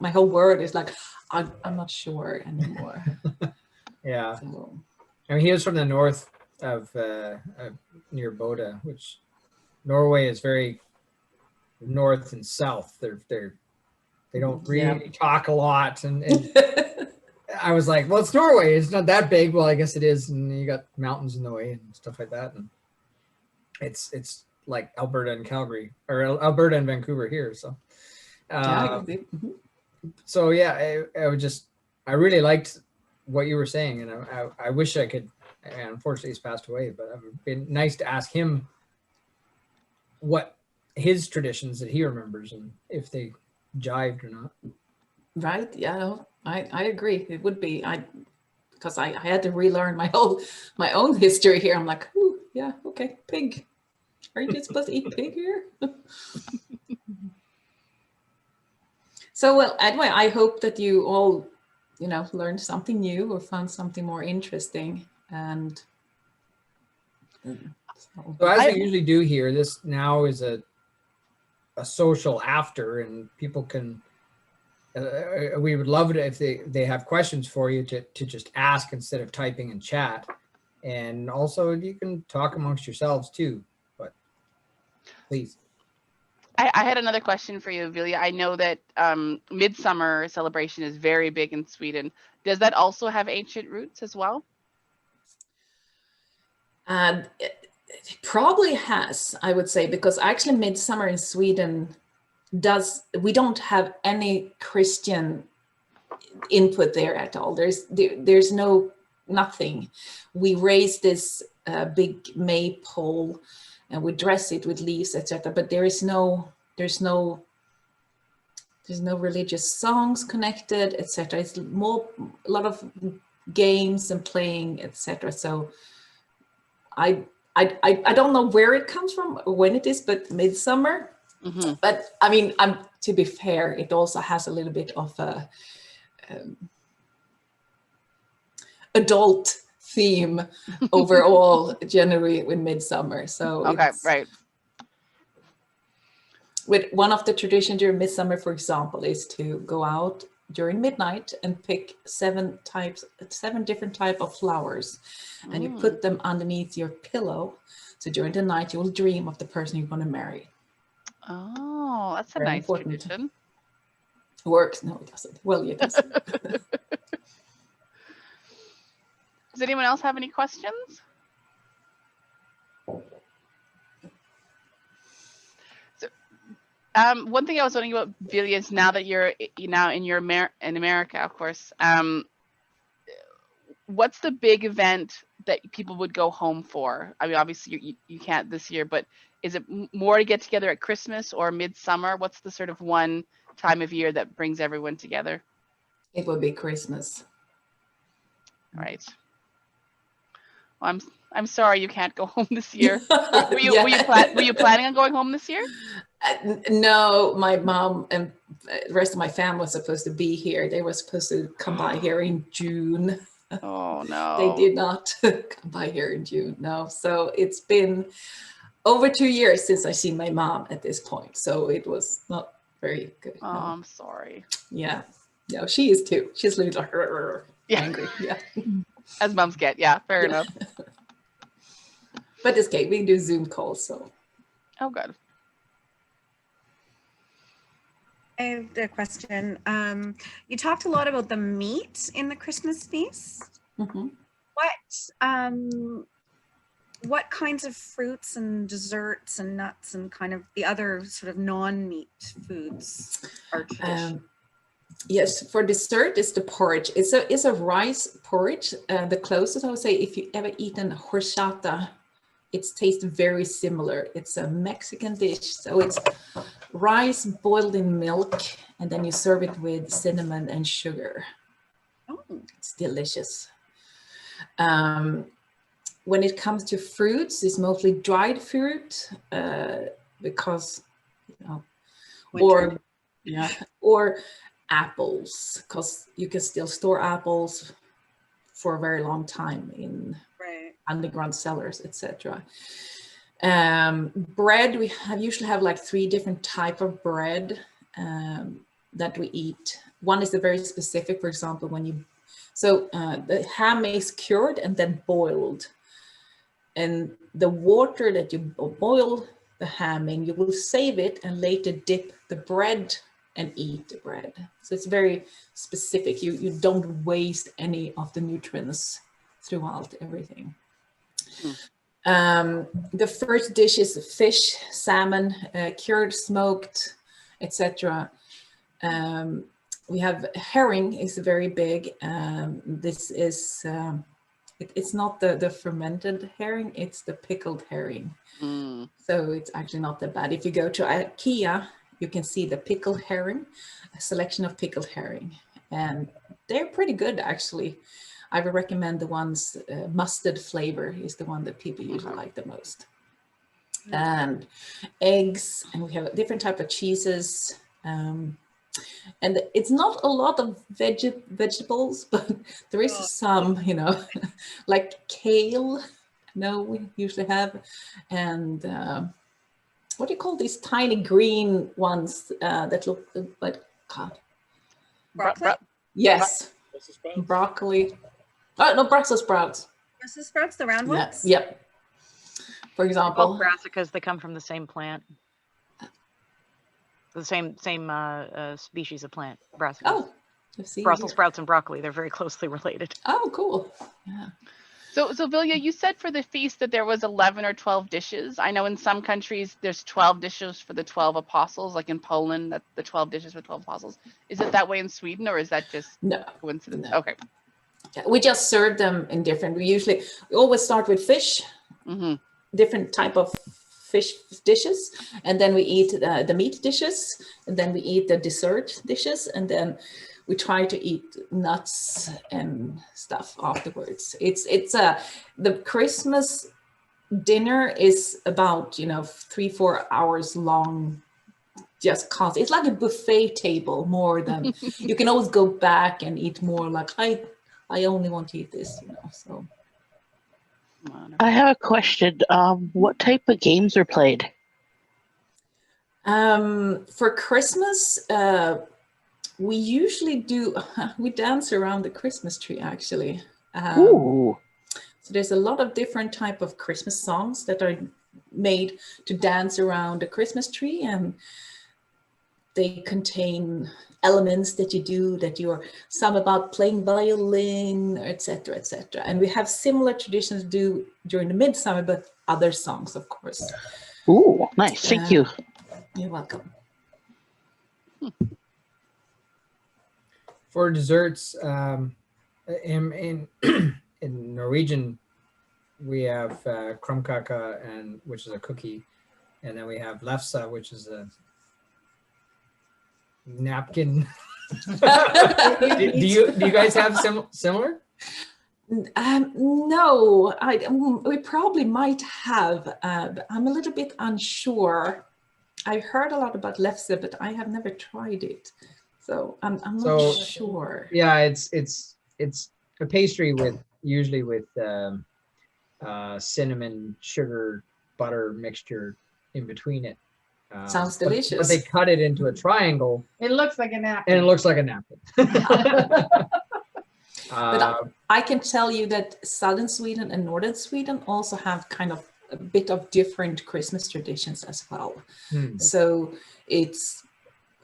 my whole world is like, I'm not sure anymore. Yeah. So. I mean, he was from the north of near Bodø, which Norway is very north and south. They don't really talk a lot, and I was like, well, it's Norway. It's not that big. Well, I guess it is, and you got mountains in the way and stuff like that, and it's like Alberta and Calgary, or Alberta and Vancouver here. So, so yeah, I really liked what you were saying, and I wish I could. And unfortunately, he's passed away, but it would been nice to ask him what his traditions that he remembers and if they jived or not. Right. Yeah, I agree. It would be because I had to relearn my own history here. I'm like, ooh, yeah, okay, pig. Are you just supposed to eat pig here? So, well, anyway, I hope that you all, learned something new or found something more interesting. And so as we usually do here, this now is a social after, and people can, we would love it if they have questions for you to just ask instead of typing in chat. And also you can talk amongst yourselves too, but please. I had another question for you, Vilja. I know that Midsummer celebration is very big in Sweden. Does that also have ancient roots as well? And it probably has, I would say, because actually midsummer in Sweden we don't have any Christian input there at all. There's nothing. We raise this big maypole and we dress it with leaves, etc. But there's no religious songs connected, etc. It's more a lot of games and playing, etc. So I don't know where it comes from or when it is, but midsummer. Mm-hmm. But I mean, to be fair, it also has a little bit of a adult theme overall, generally with midsummer. So Okay, right. With one of the traditions during midsummer, for example, is to go out during midnight and pick 7 different type of flowers, and you put them underneath your pillow. So during the night, you will dream of the person you want to marry. Oh, that's a Very nice important. tradition. Works? No, it doesn't. Well, it does. Does anyone else have any questions? So, one thing I was wondering about, Vilja, is now that you're in America, of course, what's the big event that people would go home for? I mean, obviously you can't this year, but is it more to get together at Christmas or midsummer? What's the sort of one time of year that brings everyone together? It would be Christmas. All right. Well, I'm sorry you can't go home this year. Were you planning on going home this year? No, my mom and the rest of my family was supposed to be here. They were supposed to come by here in June. Oh no. They did not come by here in June. No. So it's been over 2 years since I seen my mom at this point. So it was not very good. Oh, no. I'm sorry. Yeah. No, she is too. She's a little angry. Yeah. As moms get, yeah, fair enough. But it's okay. We can do Zoom calls, so. Oh, good. I have a question. You talked a lot about the meat in the Christmas feast. Mm-hmm. What kinds of fruits and desserts and nuts and kind of the other sort of non-meat foods are traditional? Yes, for dessert is the porridge. It's a rice porridge. The closest I would say, if you ever eaten horchata, it tastes very similar. It's a Mexican dish, so it's rice boiled in milk, and then you serve it with cinnamon and sugar. Oh. It's delicious. When it comes to fruits, it's mostly dried fruit because, Winter. or apples, because you can still store apples for a very long time in underground cellars, etc. Bread, we usually have like 3 different type of bread that we eat. One is the very specific, for example, the ham is cured and then boiled. And the water that you boil the ham in, you will save it and later dip the bread and eat the bread. So it's very specific. You don't waste any of the nutrients throughout everything. The first dish is fish, salmon, cured, smoked, etc. We have herring is very big. This is it's not the fermented herring, it's the pickled herring. So it's actually not that bad. If you go to IKEA, you can see the pickled herring, a selection of pickled herring, and they're pretty good actually. I would recommend the ones, mustard flavor is the one that people usually like the most. And eggs, and we have a different type of cheeses. And it's not a lot of vegetables, but there is some, like kale, we usually have. And what do you call these tiny green ones that look like, Broccoli? Yes, broccoli. Oh, no, Brussels sprouts. Brussels sprouts, the round ones? Yep. For example. Both brassicas, they come from the same plant. The same species of plant, brassicas. Oh, Brussels sprouts and broccoli, they're very closely related. Oh, cool. Yeah. So Vilja, you said for the feast that there was 11 or 12 dishes. I know in some countries there's 12 dishes for the 12 apostles, like in Poland, that the 12 dishes for 12 apostles. Is it that way in Sweden, or is that just No, coincidence? no. Okay. We just serve them in different. We always start with fish, different type of fish dishes, and then we eat the meat dishes, and then we eat the dessert dishes, and then we try to eat nuts and stuff afterwards. The Christmas dinner is about 3-4 hours long. Just constant. It's like a buffet table more than you can always go back and eat more. Like I only want to eat this, So I have a question. What type of games are played? for Christmas, we usually we dance around the Christmas tree actually. Ooh. So there's a lot of different type of Christmas songs that are made to dance around the Christmas tree, and they contain elements that you're some about playing violin, etc., etc. And we have similar traditions during the midsummer, but other songs, of course. Ooh, nice. Thank you. You're welcome. For desserts, in in Norwegian, we have krumkake, which is a cookie, and then we have lefse, which is a napkin. do you guys have similar? No, we probably might have. But I'm a little bit unsure. I heard a lot about lefse, but I have never tried it, so I'm not sure. Yeah, it's a pastry usually with cinnamon, sugar, butter mixture in between it. Sounds delicious. But they cut it into a triangle. It looks like a napkin. And it looks like a napkin. But I can tell you that southern Sweden and northern Sweden also have kind of a bit of different Christmas traditions as well. So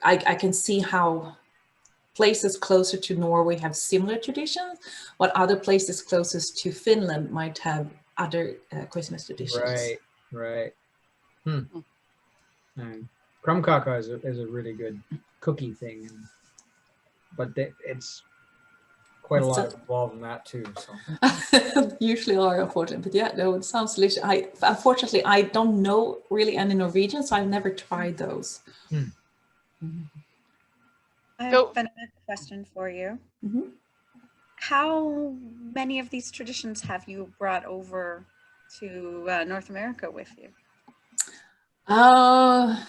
I can see how places closer to Norway have similar traditions, while other places closest to Finland might have other Christmas traditions. Right. Krumkake is a really good cookie thing, but it's quite a lot involved in that too. So usually are, unfortunately, but yeah, no, it sounds delicious. Unfortunately, I don't know really any Norwegian, so I've never tried those. I have another question for you. How many of these traditions have you brought over to North America with you? Well,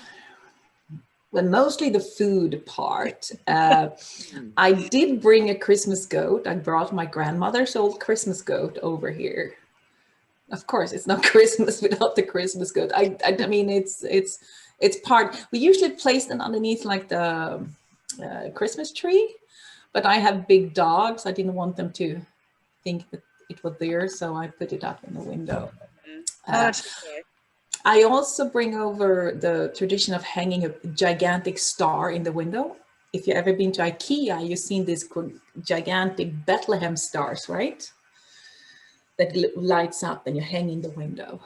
mostly the food part. I did bring a Christmas goat. I brought my grandmother's old Christmas goat over here. Of course, it's not Christmas without the Christmas goat. I mean, it's part. We usually place them underneath like the Christmas tree, but I have big dogs. I didn't want them to think that it was there, so I put it up in the window. I also bring over the tradition of hanging a gigantic star in the window. If you've ever been to IKEA, you've seen these gigantic Bethlehem stars, right? That lights up and you hang in the window.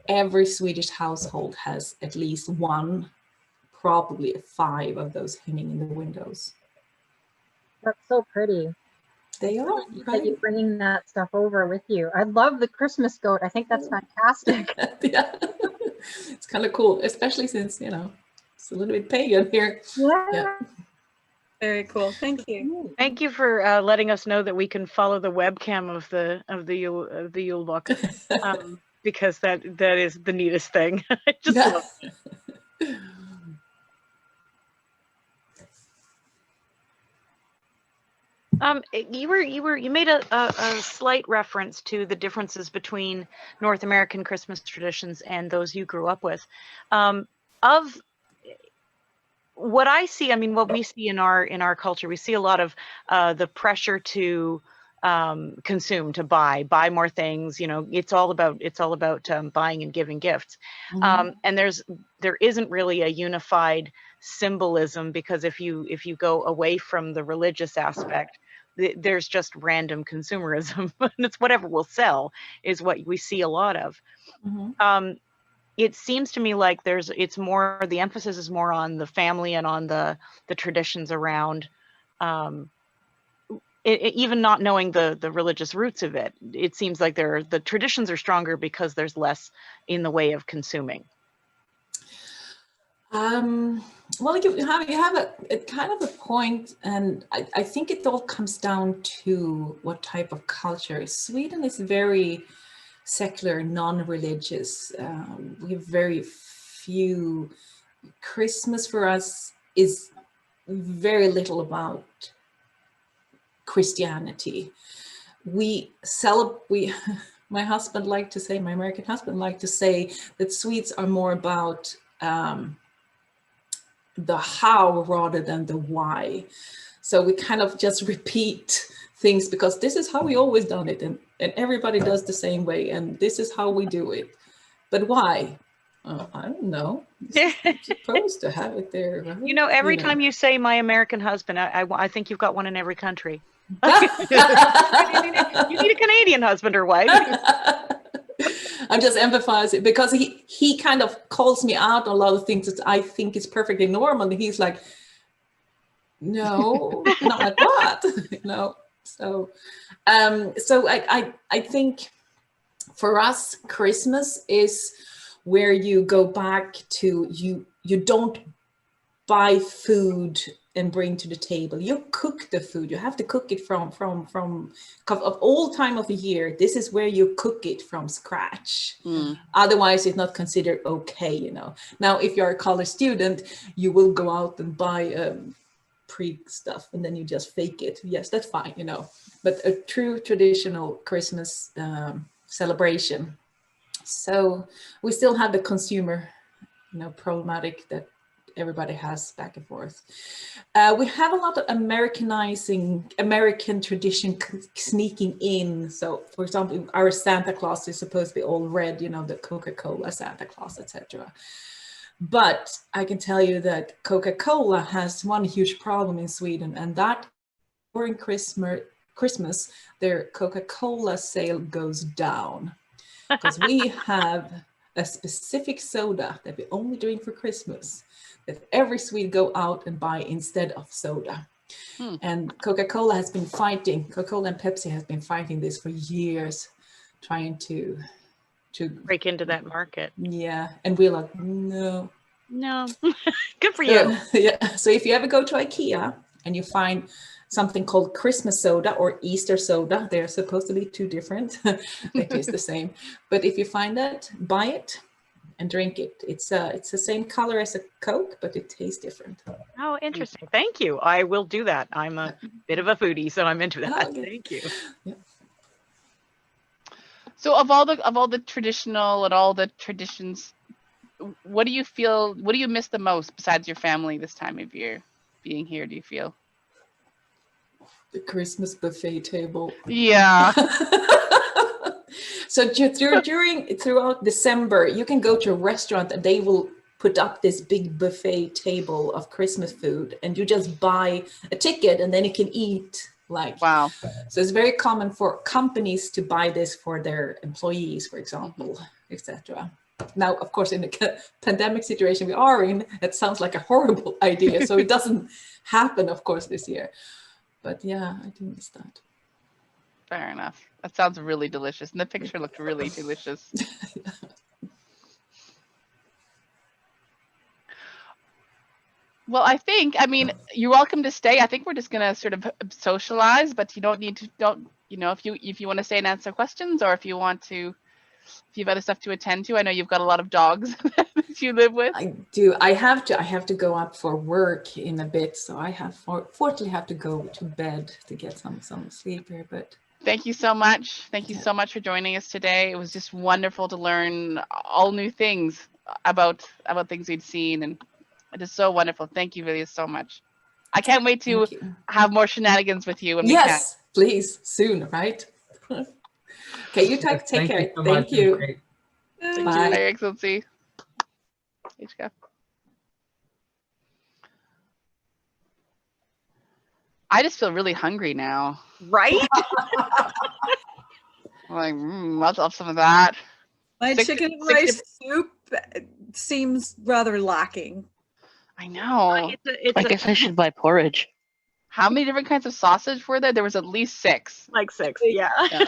Every Swedish household has at least one, probably 5 of those hanging in the windows. That's so pretty. They are, right? right? You're bringing that stuff over with you. I love the Christmas goat. I think that's fantastic. Yeah, it's kind of cool, especially since, it's a little bit pagan here. Yeah. Very cool. Thank you. Thank you for letting us know that we can follow the webcam of the Yule book, because that is the neatest thing. I just love it. You made a slight reference to the differences between North American Christmas traditions and those you grew up with. Of what I see, I mean, what we see in our culture, we see a lot of the pressure to consume, to buy more things. It's all about buying and giving gifts. And there isn't really a unified symbolism, because if you go away from the religious aspect, there's just random consumerism, and it's whatever will sell is what we see a lot of. Mhm. It seems to me like it's more, the emphasis is more on the family and on the traditions around, even not knowing the religious roots of it. It seems like the traditions are stronger because there's less in the way of consuming. Well, you have a kind of a point, and I think it all comes down to what type of culture. Sweden is very secular, non-religious. We have very few. Christmas for us is very little about Christianity. We celebrate. My husband liked to say, my American husband liked to say that Swedes are more about the how rather than the why. So we kind of just repeat things because this is how we always done it, and everybody does the same way, and this is how we do it. But why? I don't know. You're supposed to have it there, right? You know, every time you say my American husband, I think you've got one in every country. You need a Canadian husband or wife. I'm just emphasizing because he kind of calls me out on a lot of things that I think is perfectly normal, and he's like, no, not like what? No. So I think for us, Christmas is where you go back to, you don't buy food and bring to the table. You cook the food. You have to cook it from of all time of the year. This is where you cook it from scratch. Otherwise, it's not considered okay, you know. Now, if you're a college student, you will go out and buy pre stuff and then you just fake it. Yes, that's fine, you know. But a true traditional Christmas celebration. So we still have the consumer, you know, problematic that everybody has back and forth. We have a lot of American tradition sneaking in. So, for example, our Santa Claus is supposed to be all red, you know, the Coca-Cola Santa Claus, etc. But I can tell you that Coca-Cola has one huge problem in Sweden, and that during Christmas, their Coca-Cola sale goes down because we have a specific soda that we only drink for Christmas that every Swede go out and buy instead of soda. And Coca-Cola has been fighting, Coca-Cola and Pepsi has been fighting this for years, trying to break into that market. Yeah, and we're like, no. Good for you. Yeah. So if you ever go to IKEA and you find something called Christmas soda or Easter soda, they're supposed to be two different. They taste the same. But if you find that, buy it and drink it. It's the same color as a Coke, but it tastes different. Oh, interesting. Thank you. I will do that. I'm a bit of a foodie, so I'm into that. Okay. Thank you. Yeah. So of all the traditional and all the traditions, what do you miss the most besides your family this time of year being here, do you feel? The Christmas buffet table. Yeah. So throughout December, you can go to a restaurant and they will put up this big buffet table of Christmas food, and you just buy a ticket and then you can eat. Like, wow. So it's very common for companies to buy this for their employees, for example, etc. Now, of course, in the pandemic situation we are in, it sounds like a horrible idea. So it doesn't happen, of course, this year. But yeah, I do miss that. Fair enough. That sounds really delicious. And the picture looked really delicious. Well, I mean, you're welcome to stay. I think we're just going to sort of socialize, but you don't need to, if you want to stay and answer questions, or if you have other stuff to attend to. I know you've got a lot of dogs that you live with. I do. I have to go up for work in a bit. So I fortunately have to go to bed to get some sleep here, but. Thank you so much. Thank you so much for joining us today. It was just wonderful to learn all new things about things we'd seen, and it is so wonderful. Thank you, Vilja, so much. I can't wait to have more shenanigans with you when we can. Yes, please, soon, right? Okay, you take care. Thank you. Bye, Your Excellency. I just feel really hungry now. Right? I'm like, let's have some of that. My Six- chicken and six rice soup seems rather lacking. I know. I guess I should buy porridge. How many different kinds of sausage were there? There was at least 6. like 6. Yeah. Yeah.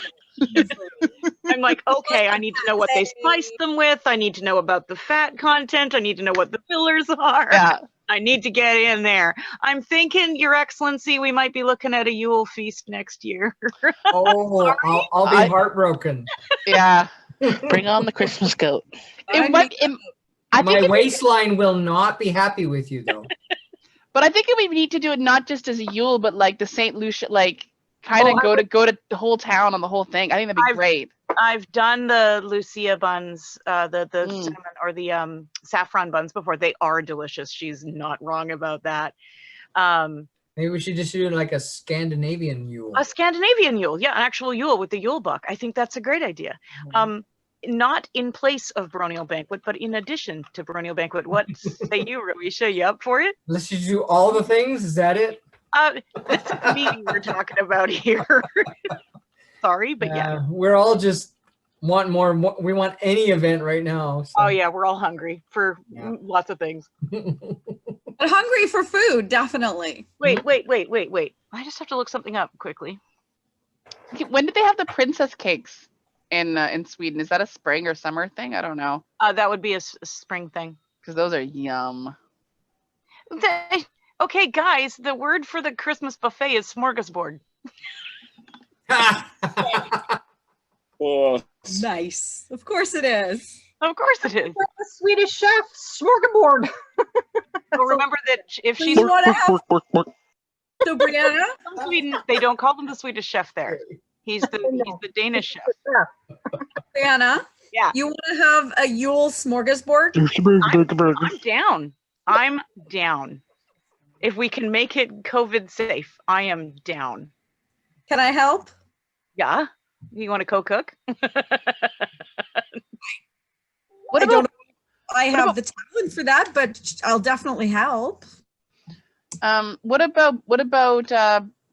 I'm like, okay, I need to know what they spiced them with. I need to know about the fat content. I need to know what the fillers are. Yeah. I need to get in there. I'm thinking, Your Excellency, we might be looking at a Yule feast next year. Oh, I'll be heartbroken. Yeah. Bring on the Christmas goat. It might. I think My waistline will not be happy with you, though. But I think we need to do it not just as a Yule, but like the St. Lucia, like kind of go to the whole town on the whole thing. I think that'd be great. I've done the Lucia buns, the cinnamon or the saffron buns before. They are delicious. She's not wrong about that. Maybe we should just do like a Scandinavian Yule. A Scandinavian Yule, yeah, an actual Yule with the Yule buck. I think that's a great idea. Not in place of baronial banquet, but in addition to baronial banquet. What say you, Roisha? You up for it? Let's just do all the things. Is that it? That's the meeting we're talking about here. Sorry, but yeah. We're all just want more. We want any event right now. So. Oh yeah, we're all hungry for lots of things. But hungry for food, definitely. Wait. I just have to look something up quickly. When did they have the princess cakes in Sweden? Is that a spring or summer thing? I don't know. That would be a spring thing. Because those are yum. Okay, guys, the word for the Christmas buffet is smorgasbord. Oh, nice. Of course it is. Of course it is. The Swedish chef, smorgasbord. Well, remember that if she's You want to have so Brianna? Sweden, they don't call him the Swedish chef there. He's the Danish chef. Brianna? Yeah. You want to have a Yule smorgasbord? I'm down. I'm down. If we can make it COVID safe, I am down. Can I help? Yeah. You want to co-cook? I don't know if I have the talent for that, but I'll definitely help. What about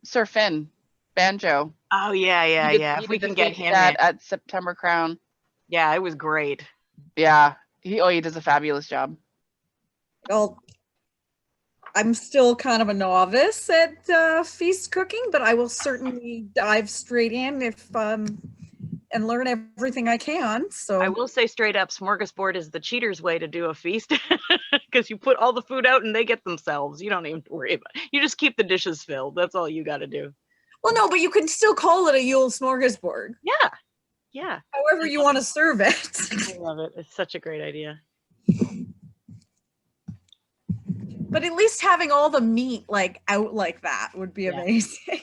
Sir Finn banjo? Oh yeah. If we can get him at September Crown. Yeah, it was great. Yeah, he does a fabulous job. Well, I'm still kind of a novice at feast cooking, but I will certainly dive straight in if and learn everything I can. So I will say straight up, smorgasbord is the cheater's way to do a feast because you put all the food out and they get themselves. You don't even worry about it. You just keep the dishes filled. That's all you got to do. Well, no, but you can still call it a Yule smorgasbord. Yeah. However you want to serve it. I love it. It's such a great idea. But at least having all the meat like out like that would be amazing.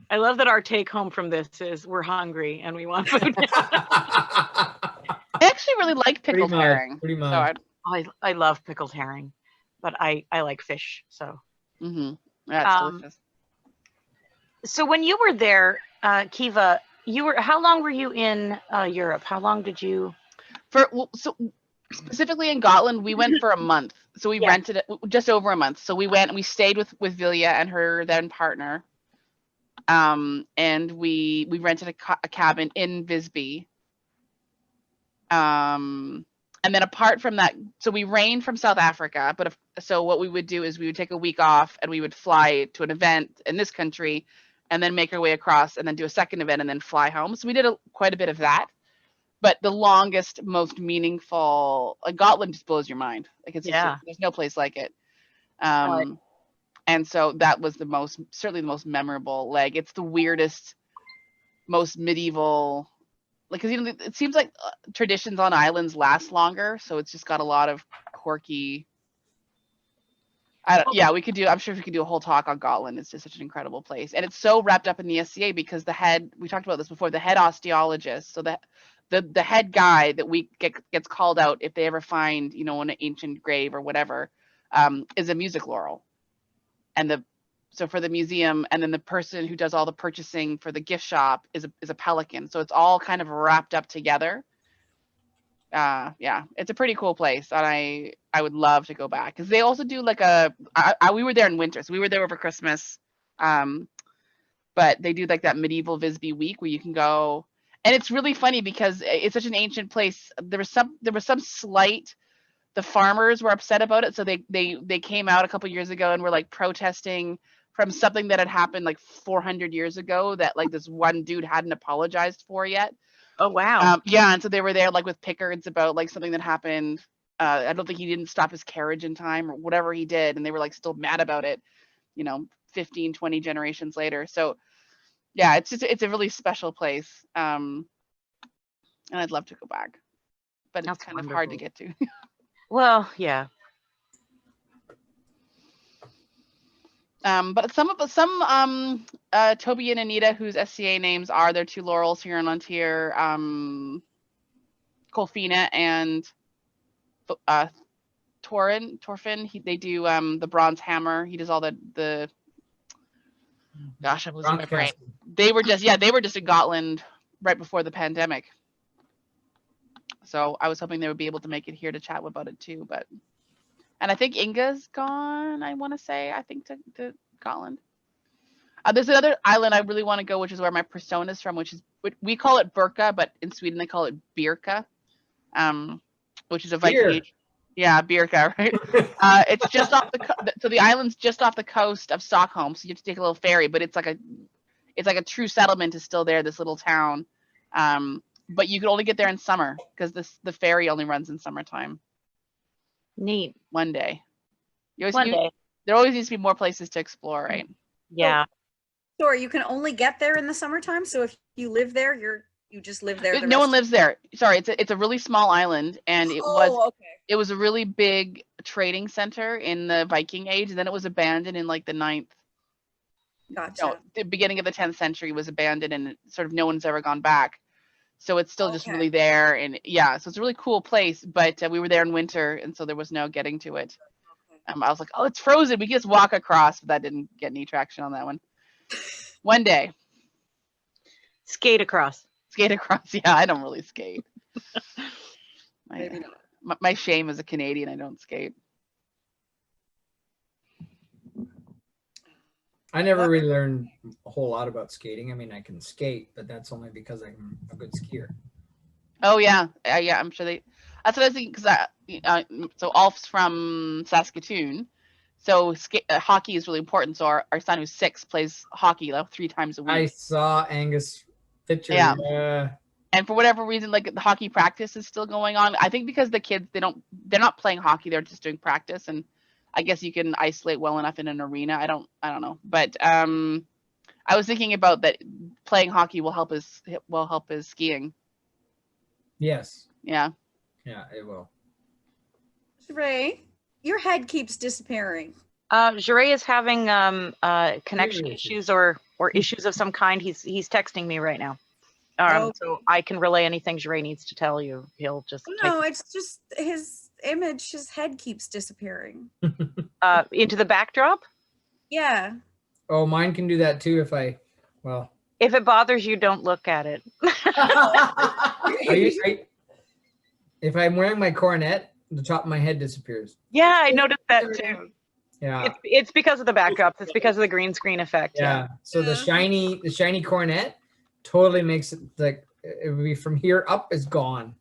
I love that our take home from this is we're hungry and we want food. I actually really like pickled herring. Pretty much. So I love pickled herring, but I like fish. So. That's delicious. So when you were there, Kiva, how long were you in Europe? How long did you? Specifically in Gotland, we went for a month. So we rented it just over a month. So we went and we stayed with Whilja and her then partner. And we rented a cabin in Visby. And then apart from that, so we reigned from South Africa, so what we would do is we would take a week off and we would fly to an event in this country and then make our way across and then do a second event and then fly home. So we did quite a bit of that. But the longest, most meaningful, Gotland just blows your mind. Like there's no place like it. And so that was certainly the most memorable leg. It's the weirdest, most medieval, because it seems like traditions on islands last longer. So it's just got a lot of quirky. I'm sure we could do a whole talk on Gotland. It's just such an incredible place. And it's so wrapped up in the SCA because we talked about this before, the head osteologist. So the head guy that gets called out if they ever find, an ancient grave or whatever, is a music laurel. And so for the museum, and then the person who does all the purchasing for the gift shop is a pelican. So it's all kind of wrapped up together. Yeah, it's a pretty cool place, and I would love to go back because they also do like we were there in winter, so we were there over Christmas, but they do like that medieval Visby week where you can go, and it's really funny because it's such an ancient place. There was some slight. The farmers were upset about it, so they came out a couple years ago and were like protesting from something that had happened like 400 years ago that like this one dude hadn't apologized for yet. Oh, wow. Yeah, and so they were there like with Pickards about like something that happened. I don't think he didn't stop his carriage in time or whatever he did, and they were like still mad about it, 15, 20 generations later. So yeah, it's a really special place. And I'd love to go back, but it's That's kind of hard to wonderful. get to. Well, yeah. But some Toby and Anita, whose SCA names are their two laurels here in Lantier, Colfina and Torfin. They do the bronze hammer. He does all the gosh, I'm losing my brain. They were just in Gotland right before the pandemic. So I was hoping they would be able to make it here to chat about it too, and I think Inga's gone, I want to say, to Gotland. There's another island I really want to go, which is where my persona is from, which is, we call it Birka, but in Sweden they call it Birka, which is a Viking age. Yeah, Birka, right? It's just off so the island's just off the coast of Stockholm, so you have to take a little ferry, but it's like a true settlement is still there, this little town. But you can only get there in summer because the ferry only runs in summertime. Neat. One day. One day. There always needs to be more places to explore, right? Yeah. Sorry, you can only get there in the summertime. So if you live there, you just live there. No one lives there. Sorry, it's a really small island, and it was a really big trading center in the Viking age, and then it was abandoned in like the 9th. Gotcha. No, the beginning of the 10th century was abandoned, and sort of no one's ever gone back. So it's still just really there, and yeah, so it's a really cool place. But we were there in winter, and so there was no getting to it. I was like, oh, it's frozen. We can just walk across, but that didn't get any traction on that one. One day. Skate across. Skate across. Yeah, I don't really skate. Maybe not. My shame as a Canadian, I don't skate. I never really learned a whole lot about skating. I mean, I can skate, but that's only because I'm a good skier. Oh yeah, yeah. I'm sure that's what I was thinking, because so Alf's from Saskatoon, so hockey is really important. So our son, who's 6, plays hockey like 3 times a week. I saw Angus' picture. Yeah. And for whatever reason, like the hockey practice is still going on. I think because the kids they're not playing hockey; they're just doing practice, and I guess you can isolate well enough in an arena. I don't know, but I was thinking about that playing hockey will help his skiing. Yes. Yeah. Yeah, it will. Ray, your head keeps disappearing. Jure is having connection issues or issues of some kind. He's texting me right now. So I can relay anything Jure needs to tell you. He'll just it's just his image. His head keeps disappearing. Into the backdrop. Yeah. Oh, mine can do that too if it bothers you, don't look at it. If I'm wearing my coronet, the top of my head disappears. Yeah, I noticed that too. Yeah. It's because of the backdrops. It's because of the green screen effect. Yeah. So the shiny coronet totally makes it like it would be from here up is gone.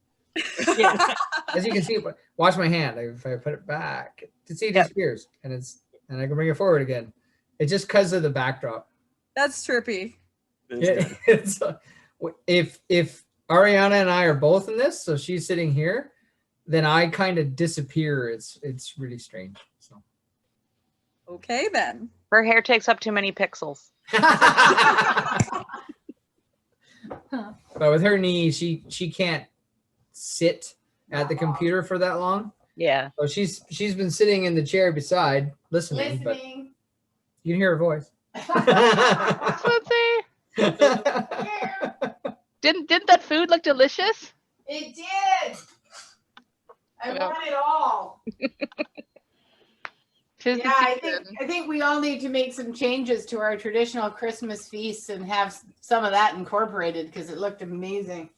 Yeah. As you can see, watch my hand. If I put it back, it disappears, and I can bring it forward again. It's just because of the backdrop. That's trippy. It's, if Ariana and I are both in this, so she's sitting here, then I kind of disappear. It's really strange. So. Okay then. Her hair takes up too many pixels. But with her knee, she can't sit at the computer for that long. Yeah. So she's been sitting in the chair beside listening. But you can hear her voice. Didn't that food look delicious? It did. I want it all. Yeah, I think we all need to make some changes to our traditional Christmas feasts and have some of that incorporated because it looked amazing.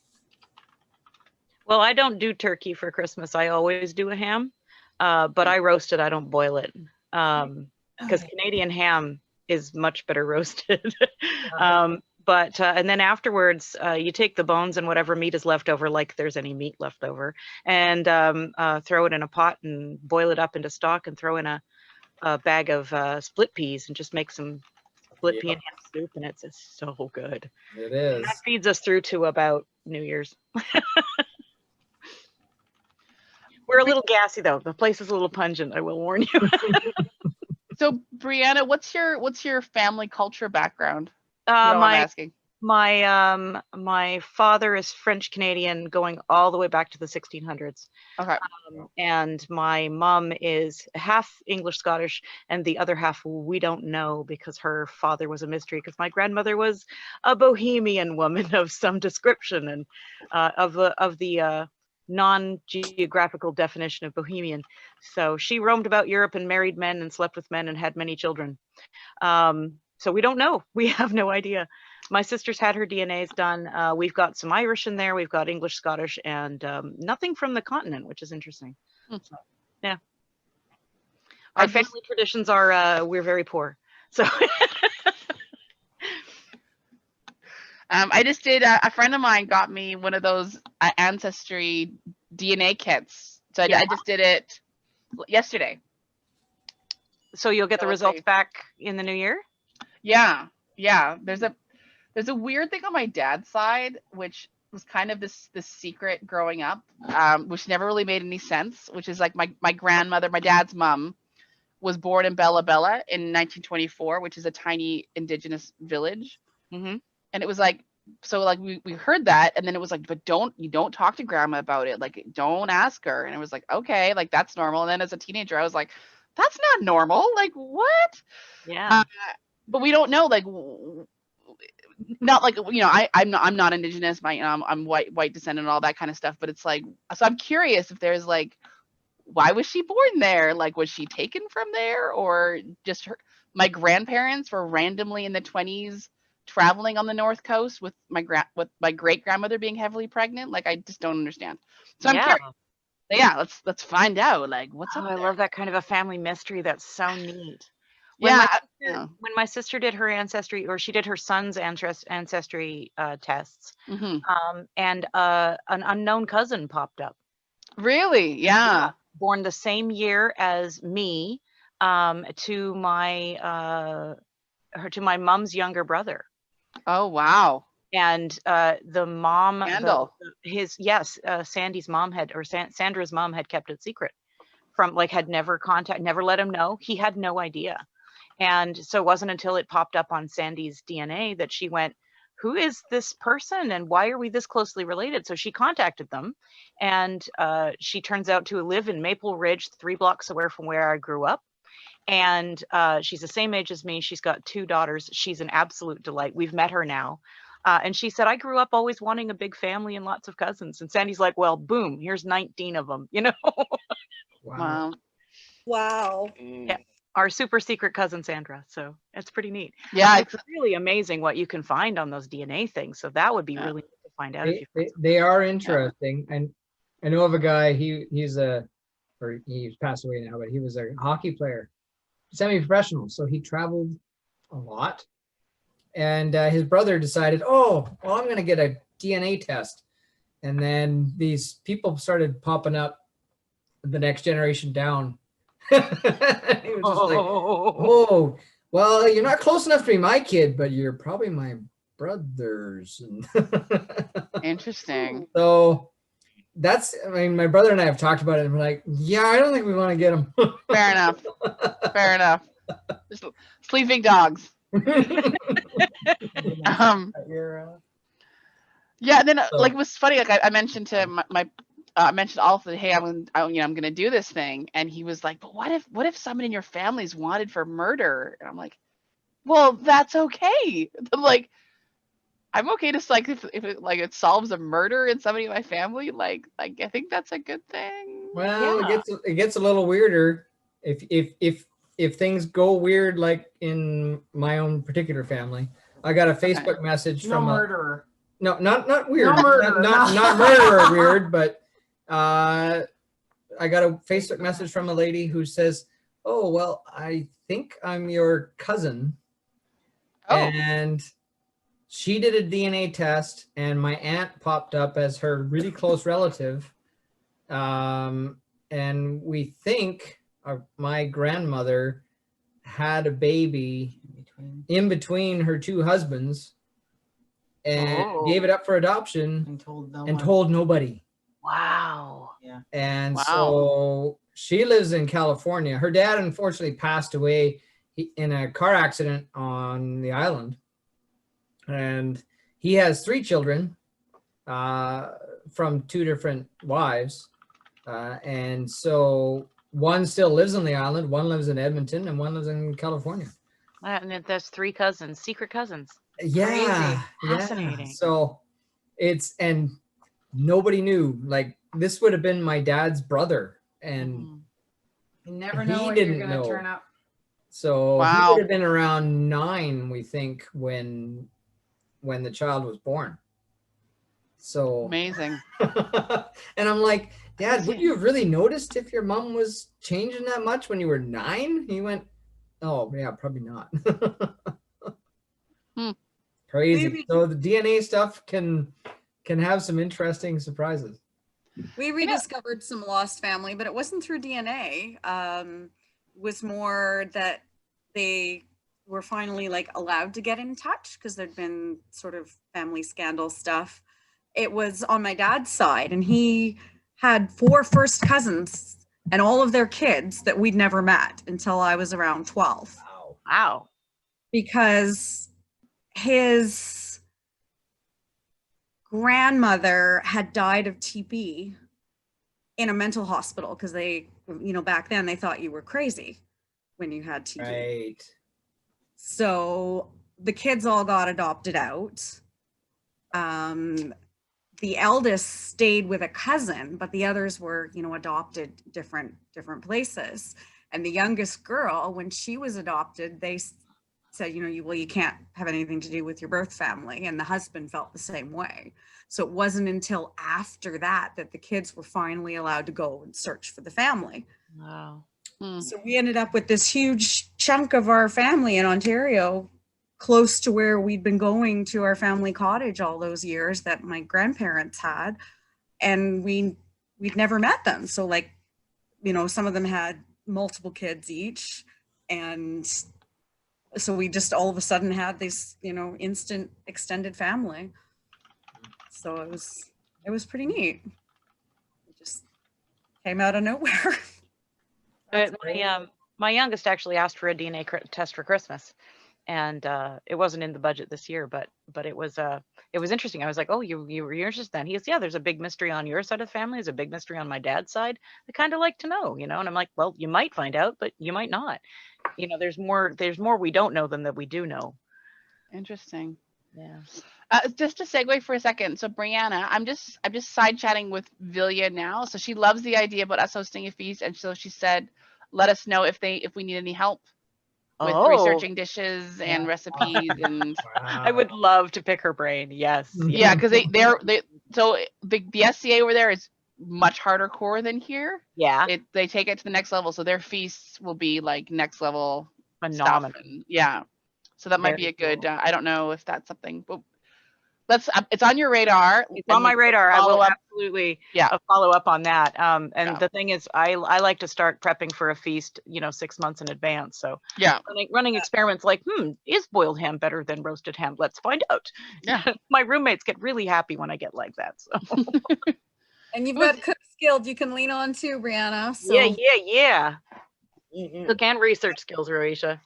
Well, I don't do turkey for Christmas. I always do a ham, but I roast it. I don't boil it because Canadian ham is much better roasted. And then afterwards, you take the bones and whatever meat is left over, like there's any meat left over, and throw it in a pot and boil it up into stock and throw in a bag of split peas and just make some split pea and ham soup, and it's so good. It is. And that feeds us through to about New Year's. We're a little gassy though. The place is a little pungent, I will warn you. So Brianna, what's your family culture background? I'm asking. My father is French Canadian, going all the way back to the 1600s. Okay. And my mom is half English Scottish, and the other half we don't know because her father was a mystery. Because my grandmother was a Bohemian woman of some description, and of the non-geographical definition of Bohemian. So she roamed about Europe and married men and slept with men and had many children. So we don't know. We have no idea. My sister's had her DNAs done. We've got some Irish in there. We've got English, Scottish, and nothing from the continent, which is interesting. So, yeah. Our family traditions are, we're very poor. So I just did, a friend of mine got me one of those Ancestry DNA kits. So I just did it yesterday. So you'll get the results back in the new year? Yeah. There's a weird thing on my dad's side, which was kind of this secret growing up, which never really made any sense, which is like my grandmother, my dad's mom, was born in Bella Bella in 1924, which is a tiny indigenous village. Mm-hmm. And it was like, so like we heard that, and then it was like, but you don't talk to grandma about it, like don't ask her. And it was like, okay, like that's normal. And then as a teenager I was like, that's not normal, like what? Yeah. But we don't know, like, not like, you know, I'm not indigenous, I'm white descendant and all that kind of stuff, but it's like, so I'm curious if there's like, why was she born there? Like, was she taken from there, or just my grandparents were randomly in the 20s traveling on the North Coast with my great grandmother being heavily pregnant? Like, I just don't understand. So I'm curious. Yeah, let's find out, like, what's up I there. love that kind of a family mystery. That's so neat. When my sister did her ancestry, or she did her son's ancestry tests, and an unknown cousin popped up. Really? Yeah. Born the same year as me, to my mom's younger brother. Oh wow. And the mom, Sandy's mom Sandra's mom had kept it secret from, like, had never let him know. He had no idea. And so it wasn't until it popped up on Sandy's DNA that she went, who is this person and why are we this closely related? So she contacted them, and she turns out to live in Maple Ridge, 3 blocks away from where I grew up. And she's the same age as me. She's got 2 daughters. She's an absolute delight. We've met her now. And she said, I grew up always wanting a big family and lots of cousins. And Sandy's like, well, boom, here's 19 of them, you know? Wow. Yeah. Our super secret cousin Sandra. So it's pretty neat. Yeah. It's really amazing what you can find on those DNA things. So that would be really neat to find out. They are interesting. And I know of a guy, he's passed away now, but he was a hockey player, semi-professional. So he traveled a lot. And his brother decided, oh, well, I'm going to get a DNA test. And then these people started popping up the next generation down. He was just like, oh, well, you're not close enough to be my kid, but you're probably my brother's. Interesting. So that's, I mean, my brother and I have talked about it, and we're like, yeah, I don't think we want to get him. Fair enough. Fair enough. Just sleeping dogs. Yeah, and then like, it was funny, like I mentioned to I mentioned Alpha, hey, I'm gonna do this thing, and he was like, but what if someone in your family's wanted for murder? And I'm like, well, that's okay. I'm like, I'm okay to, like, if it solves a murder in somebody in my family, like I think that's a good thing. Well, it gets a little weirder if things go weird, like in my own particular family. I got a Facebook message from murderer. No, not weird. No murder, Not murderer weird, but I got a Facebook message from a lady who says, "Oh, well, I think I'm your cousin." Oh. And she did a DNA test, and my aunt popped up as her really close relative. And we think my grandmother had a baby in between her two husbands and gave it up for adoption and told nobody. Wow. Yeah. And Wow. so she lives in California. Her dad unfortunately passed away in a car accident on the island. And he has 3 children from 2 different wives. And so one still lives on the island, one lives in Edmonton, and one lives in California. And then there's 3 cousins, secret cousins. Yeah. Fascinating. So and nobody knew. Like, this would have been my dad's brother. And You never he know when didn't you're going know. to turn up. so he Wow. would have been around 9, we think, when the child was born. So Amazing. and I'm like, Dad, would you have really noticed if your mom was changing that much when you were 9? He went, oh yeah, probably not. Crazy. Maybe. So the DNA stuff can have some interesting surprises. We rediscovered some lost family, but it wasn't through DNA. It was more that they were finally like allowed to get in touch because there'd been sort of family scandal stuff. It was on my dad's side, and he had 4 first cousins and all of their kids that we'd never met until I was around 12. Wow. Because his grandmother had died of TB in a mental hospital because they, back then they thought you were crazy when you had TB. Right. So the kids all got adopted out. The eldest stayed with a cousin, but the others were, adopted different places. And the youngest girl, when she was adopted, they said, you can't have anything to do with your birth family. And the husband felt the same way. So it wasn't until after that the kids were finally allowed to go and search for the family. Wow. So we ended up with this huge chunk of our family in Ontario, close to where we'd been going to our family cottage all those years that my grandparents had. And we'd never met them. So some of them had multiple kids each. And so we just all of a sudden had this, instant extended family. So it was pretty neat. It just came out of nowhere. My youngest actually asked for a DNA test for Christmas, and it wasn't in the budget this year, but it was interesting. I was like, oh, you're interested then? He goes, yeah, there's a big mystery on your side of the family. There's a big mystery on my dad's side. I kind of like to know, and I'm like, well, you might find out, but you might not. There's more we don't know than that we do know. Interesting. Yeah. Just to segue for a second. So Brianna, I'm just side chatting with Vilja now. So she loves the idea about us hosting a feast. And so she said, let us know if we need any help with researching dishes and recipes. And I would love to pick her brain. Yes. Yeah. Cause the SCA over there is much harder core than here. Yeah. They take it to the next level. So their feasts will be like next level phenomenal. Stuff. Yeah. So that might be a good, I don't know if that's something, but it's on your radar. It's on my radar. I will absolutely follow up on that. The thing is, I like to start prepping for a feast, 6 months in advance. So running experiments like, is boiled ham better than roasted ham? Let's find out. Yeah. My roommates get really happy when I get like that. So. And you've got cook skills you can lean on too, Brianna. So. Yeah. Cook and research skills, Roisha.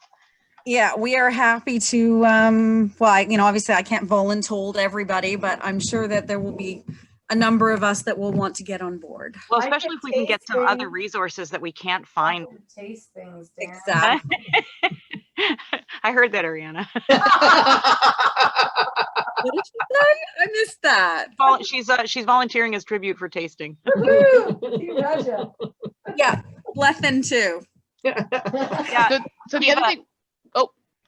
Yeah, we are happy to, obviously I can't voluntold everybody, but I'm sure that there will be a number of us that will want to get on board. Well, especially if we can get some other resources that we can't find. Taste things. Exactly. I heard that, Ariana. What did you say? I missed that. She's volunteering as tribute for tasting. Yeah, Lethen too. Yeah. So the other thing.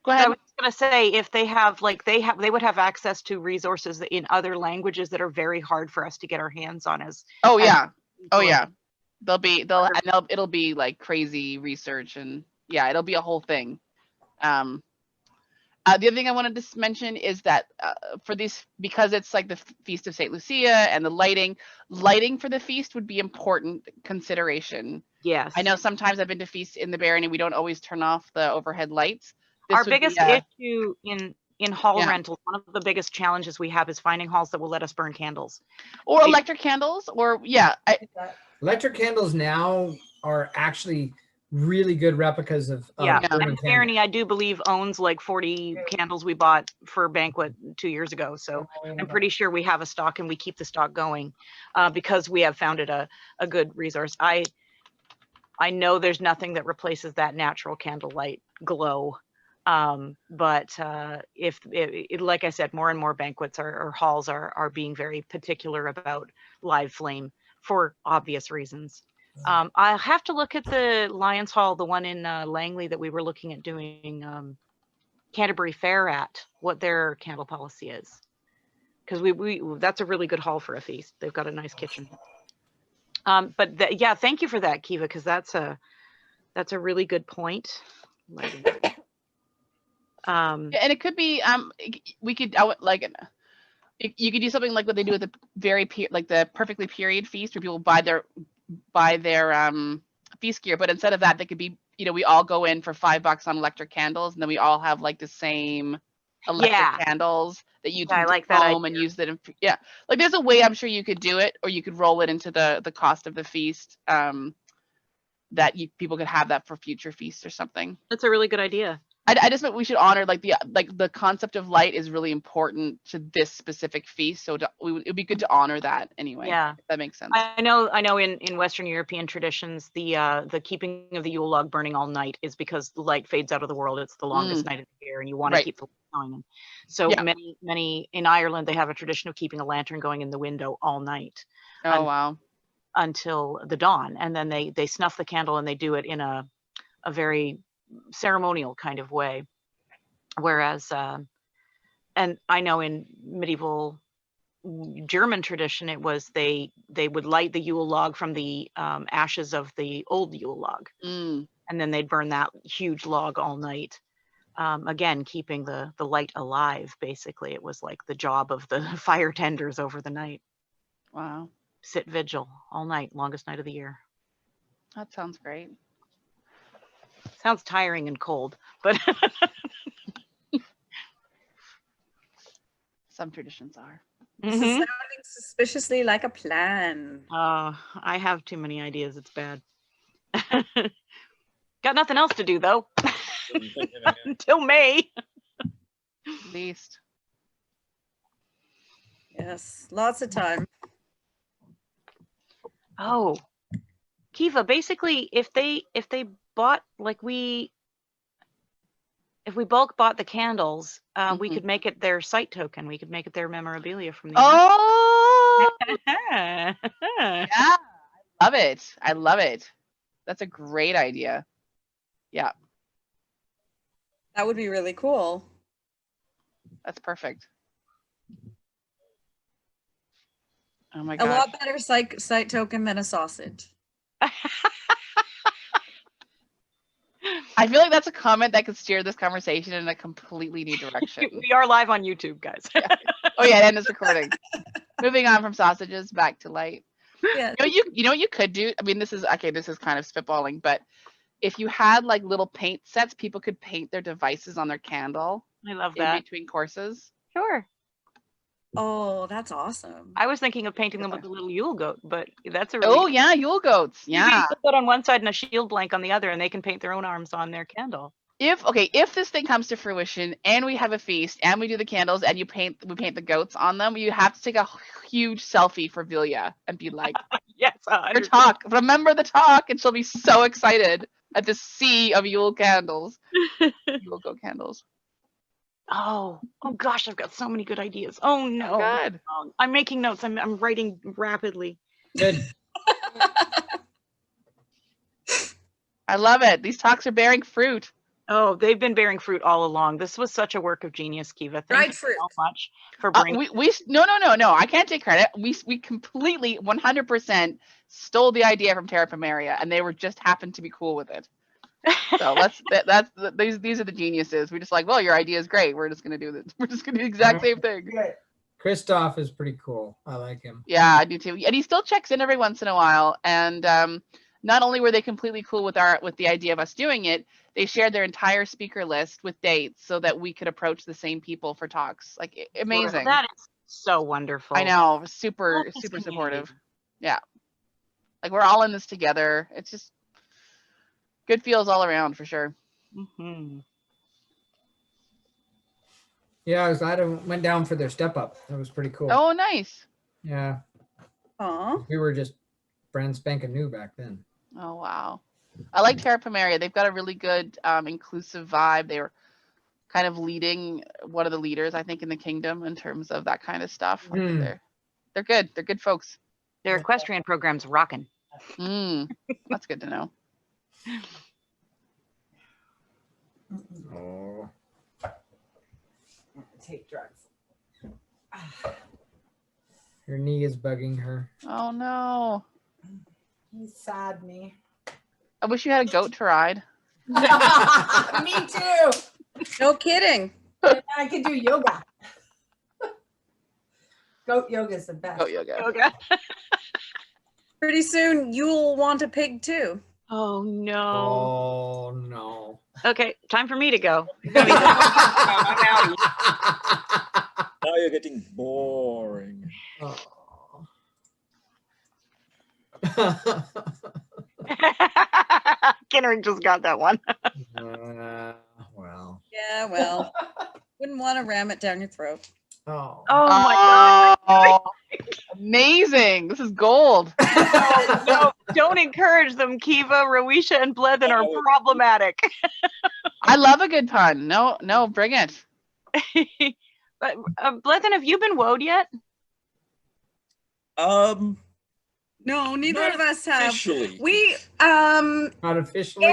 Go ahead. I was going to say, if they have, like, they would have access to resources in other languages that are very hard for us to get our hands on. Oh yeah. It'll be like crazy research, and yeah, it'll be a whole thing. The other thing I wanted to mention is that for these, because it's like the Feast of St. Lucia and the lighting for the feast would be important consideration. Yes. I know sometimes I've been to feasts in the Barony, we don't always turn off the overhead lights. Our biggest issue in hall rentals, one of the biggest challenges we have is finding halls that will let us burn candles. Or electric candles, or electric candles now are actually really good replicas of and Barony, I do believe, owns like 40 candles we bought for a banquet 2 years ago, so I'm pretty sure we have a stock and we keep the stock going because we have found it a good resource. I know there's nothing that replaces that natural candlelight glow, but if like I said, more and more banquets or halls are being very particular about live flame for obvious reasons. I'll have to look at the Lions Hall, the one in Langley that we were looking at doing Canterbury Fair at, what their candle policy is. Because we that's a really good hall for a feast. They've got a nice kitchen. But yeah, thank you for that, Kiva, because that's a really good point. And it could be we could you could do something like what they do at the the perfectly period feast, where people buy their feast gear, but instead of that, they could be, we all go in for $5 on electric candles, and then we all have like the same electric candles that you can take home and use them. Yeah, like there's a way I'm sure you could do it, or you could roll it into the cost of the feast, that people could have that for future feasts or something. That's a really good idea. I just meant we should honor the concept of light is really important to this specific feast, so it'd be good to honor that anyway. Yeah, if that makes sense. I know in Western European traditions, the keeping of the Yule log burning all night is because the light fades out of the world. It's the longest night of the year, and you want to keep the light going. So many in Ireland, they have a tradition of keeping a lantern going in the window all night. Oh wow! Until the dawn, and then they snuff the candle, and they do it in a very ceremonial kind of way. Whereas and I know in medieval German tradition, it was they would light the Yule log from the ashes of the old Yule log, and then they'd burn that huge log all night, again keeping the light alive. Basically, it was like the job of the fire tenders over the night. Wow. Sit vigil all night, longest night of the year. That sounds great. Sounds tiring and cold, but some traditions are. This is sounding suspiciously like a plan. I have too many ideas. It's bad. Got nothing else to do though. Until May. At least. Yes, lots of time. Oh, Kiva, basically if they bought, like if we bulk bought the candles, we could make it their site token. We could make it their memorabilia from the yeah, I love it. I love it. That's a great idea. Yeah. That would be really cool. That's perfect. Oh my god. A lot better site token than a sausage. I feel like that's a comment that could steer this conversation in a completely new direction. We are live on YouTube, guys. Yeah. Oh yeah, and it's recording. Moving on from sausages back to light. Yeah. You know what you could do? I mean, this is kind of spitballing, but if you had like little paint sets, people could paint their devices on their candle. I love that. In between courses. Sure. Oh, that's awesome. I was thinking of painting them with a little Yule goat, but that's a really yeah, Yule goats. Yeah. You can put that on one side and a shield blank on the other, and they can paint their own arms on their candle. If this thing comes to fruition and we have a feast and we do the candles and we paint the goats on them, you have to take a huge selfie for Whilja and be like, yes, your talk. Remember the talk, and she'll be so excited at this sea of Yule candles. Yule goat candles. Oh gosh, I've got so many good ideas. Oh no. Good. I'm making notes. I'm writing rapidly. Good. I love it. These talks are bearing fruit. Oh, they've been bearing fruit all along. This was such a work of genius, Kiva. Thank Dried you fruit. so much for bringing. No. I can't take credit. We completely 100% stole the idea from Terra Primaria, and they were just happened to be cool with it. So these are the geniuses. We're just like, well, your idea is great. We're just gonna do this. We're just gonna do the exact same thing. Christoph is pretty cool. I like him. Yeah, I do too. And he still checks in every once in a while. And not only were they completely cool with the idea of us doing it, they shared their entire speaker list with dates so that we could approach the same people for talks. Like amazing. That is so wonderful. I know, super supportive. Yeah, like we're all in this together. It's just good feels all around for sure. Mm-hmm. Yeah, I was glad I went down for their step up. That was pretty cool. Oh, nice. Yeah. Aw. We were just brand spanking new back then. Oh, wow. I like Terra Primaria. They've got a really good inclusive vibe. They were kind of leading one of the leaders, I think, in the kingdom in terms of that kind of stuff. They're good. They're good folks. Their equestrian program's rocking. That's good to know. Oh. Take drugs. Her knee is bugging her. Oh no. You sad me. I wish you had a goat to ride. Me too. No kidding. I could do yoga. Goat yoga is the best. Goat yoga. Pretty soon you'll want a pig too. Oh no. Oh no. Okay, time for me to go. Now you're getting boring. Oh. Kenrick just got that one. Well. Yeah, well, wouldn't want to ram it down your throat. Oh. Oh my God. Amazing. This is gold. No, don't encourage them. Kiva, Rowesha, and Blethen are problematic. I love a good pun. No, bring it. But Blethen, have you been woed yet? No, neither of us have. Officially. We Not officially.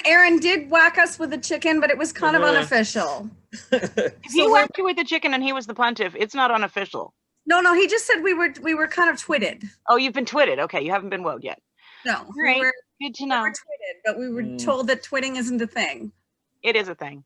Aaron did whack us with a chicken, but it was kind of unofficial. If he whacked you with a chicken and he was the pontiff, it's not unofficial. No, he just said we were kind of twitted. Oh, you've been twitted. Okay, you haven't been woed yet. No, Right. we were, Good to we know. were twitted, but we were told that twitting isn't a thing. It is a thing.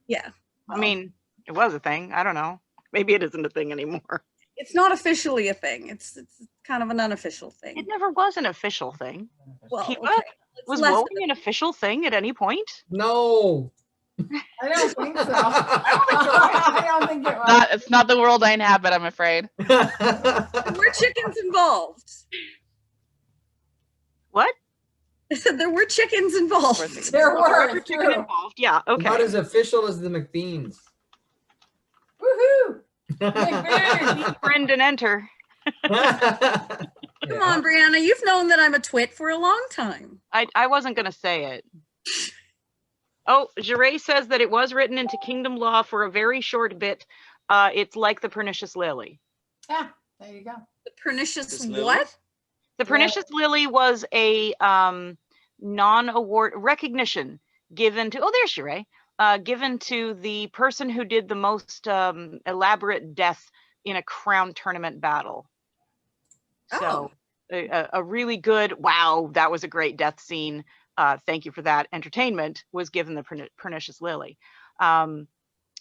Yeah. I mean, it was a thing. I don't know. Maybe it isn't a thing anymore. It's not officially a thing. It's kind of an unofficial thing. It never was an official thing. Well, Kiva, okay. was Less woking an official thing at any point? No. I don't think so. I don't think it was. It's not the world I inhabit, I'm afraid. There were chickens involved. What? There were chickens involved. There were. Chicken True. involved. Yeah. Okay. Not as official as the McBeans. Woohoo! Friend and enter. Come on, Brianna. You've known that I'm a twit for a long time. I wasn't going to say it. Oh, Jure says that it was written into kingdom law for a very short bit. It's like the pernicious lily. Yeah, there you go. The pernicious This lily? what? The pernicious lily was a non-award recognition given to, oh, there's Jure, given to the person who did the most elaborate death in a crown tournament battle. So a really good, wow, that was a great death scene. Thank you for that. Entertainment was given the pernicious lily.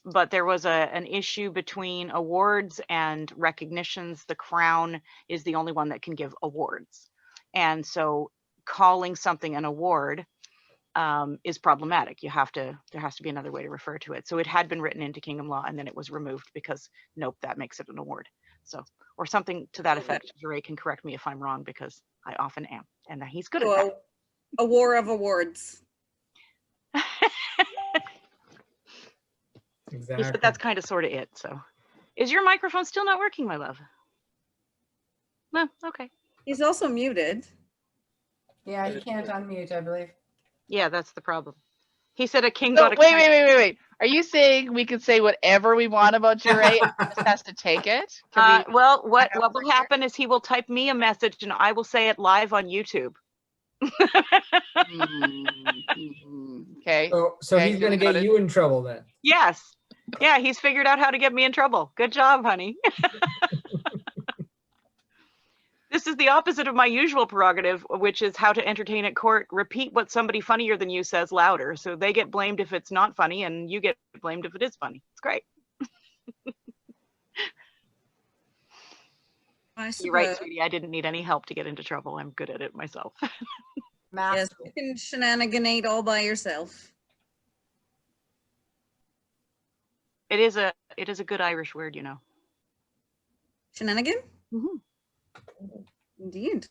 But there was an issue between awards and recognitions. The crown is the only one that can give awards. And so calling something an award is problematic. There has to be another way to refer to it. So it had been written into kingdom law and then it was removed because nope, that makes it an award. So, or something to that effect. Jure can correct me if I'm wrong because I often am. And he's good at that. A war of awards. Exactly. But that's kind of sort of it. So is your microphone still not working, my love? No, okay. He's also muted. Yeah, you can't unmute, I believe. Yeah, that's the problem. He said a king So, got a wait. Are you saying we could say whatever we want about Jure and just has to take it? Well, what will happen is he will type me a message and I will say it live on YouTube. Okay. Okay. So Okay, he's going to duly get noted. you in trouble then. Yes. Yeah, he's figured out how to get me in trouble. Good job, honey. This is the opposite of my usual prerogative, which is how to entertain at court. Repeat what somebody funnier than you says louder. So they get blamed if it's not funny, and you get blamed if it is funny. It's great. You're right, sweetie. I didn't need any help to get into trouble. I'm good at it myself. Yes, you can shenaniganate all by yourself. It is a good Irish word, you know. Shenanigan? Mhm. Indeed.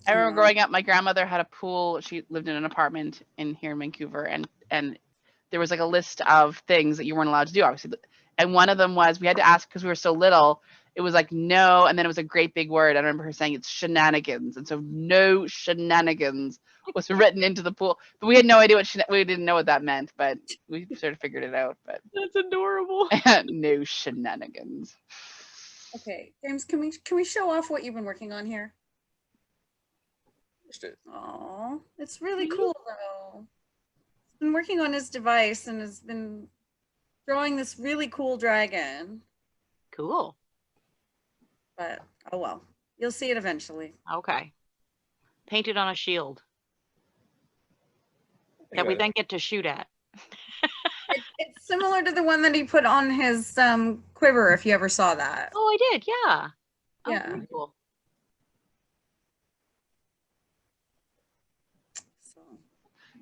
I remember growing up, my grandmother had a pool. She lived in an apartment here in Vancouver, and there was like a list of things that you weren't allowed to do, obviously. And one of them was we had to ask because we were so little. It was like no, and then it was a great big word. I remember her saying it's shenanigans, and so no shenanigans was written into the pool. But we had no idea we didn't know what that meant, but we sort of figured it out. But that's adorable. No shenanigans. Okay, James, can we show off what you've been working on here? Oh, it's really cool though. He's been working on his device and has been drawing this really cool dragon. Cool. But oh well, you'll see it eventually. Okay. Painted on a shield that we then get to shoot at. It's similar to the one that he put on his quiver, if you ever saw that. Oh, I did, yeah. Yeah. Oh, very cool.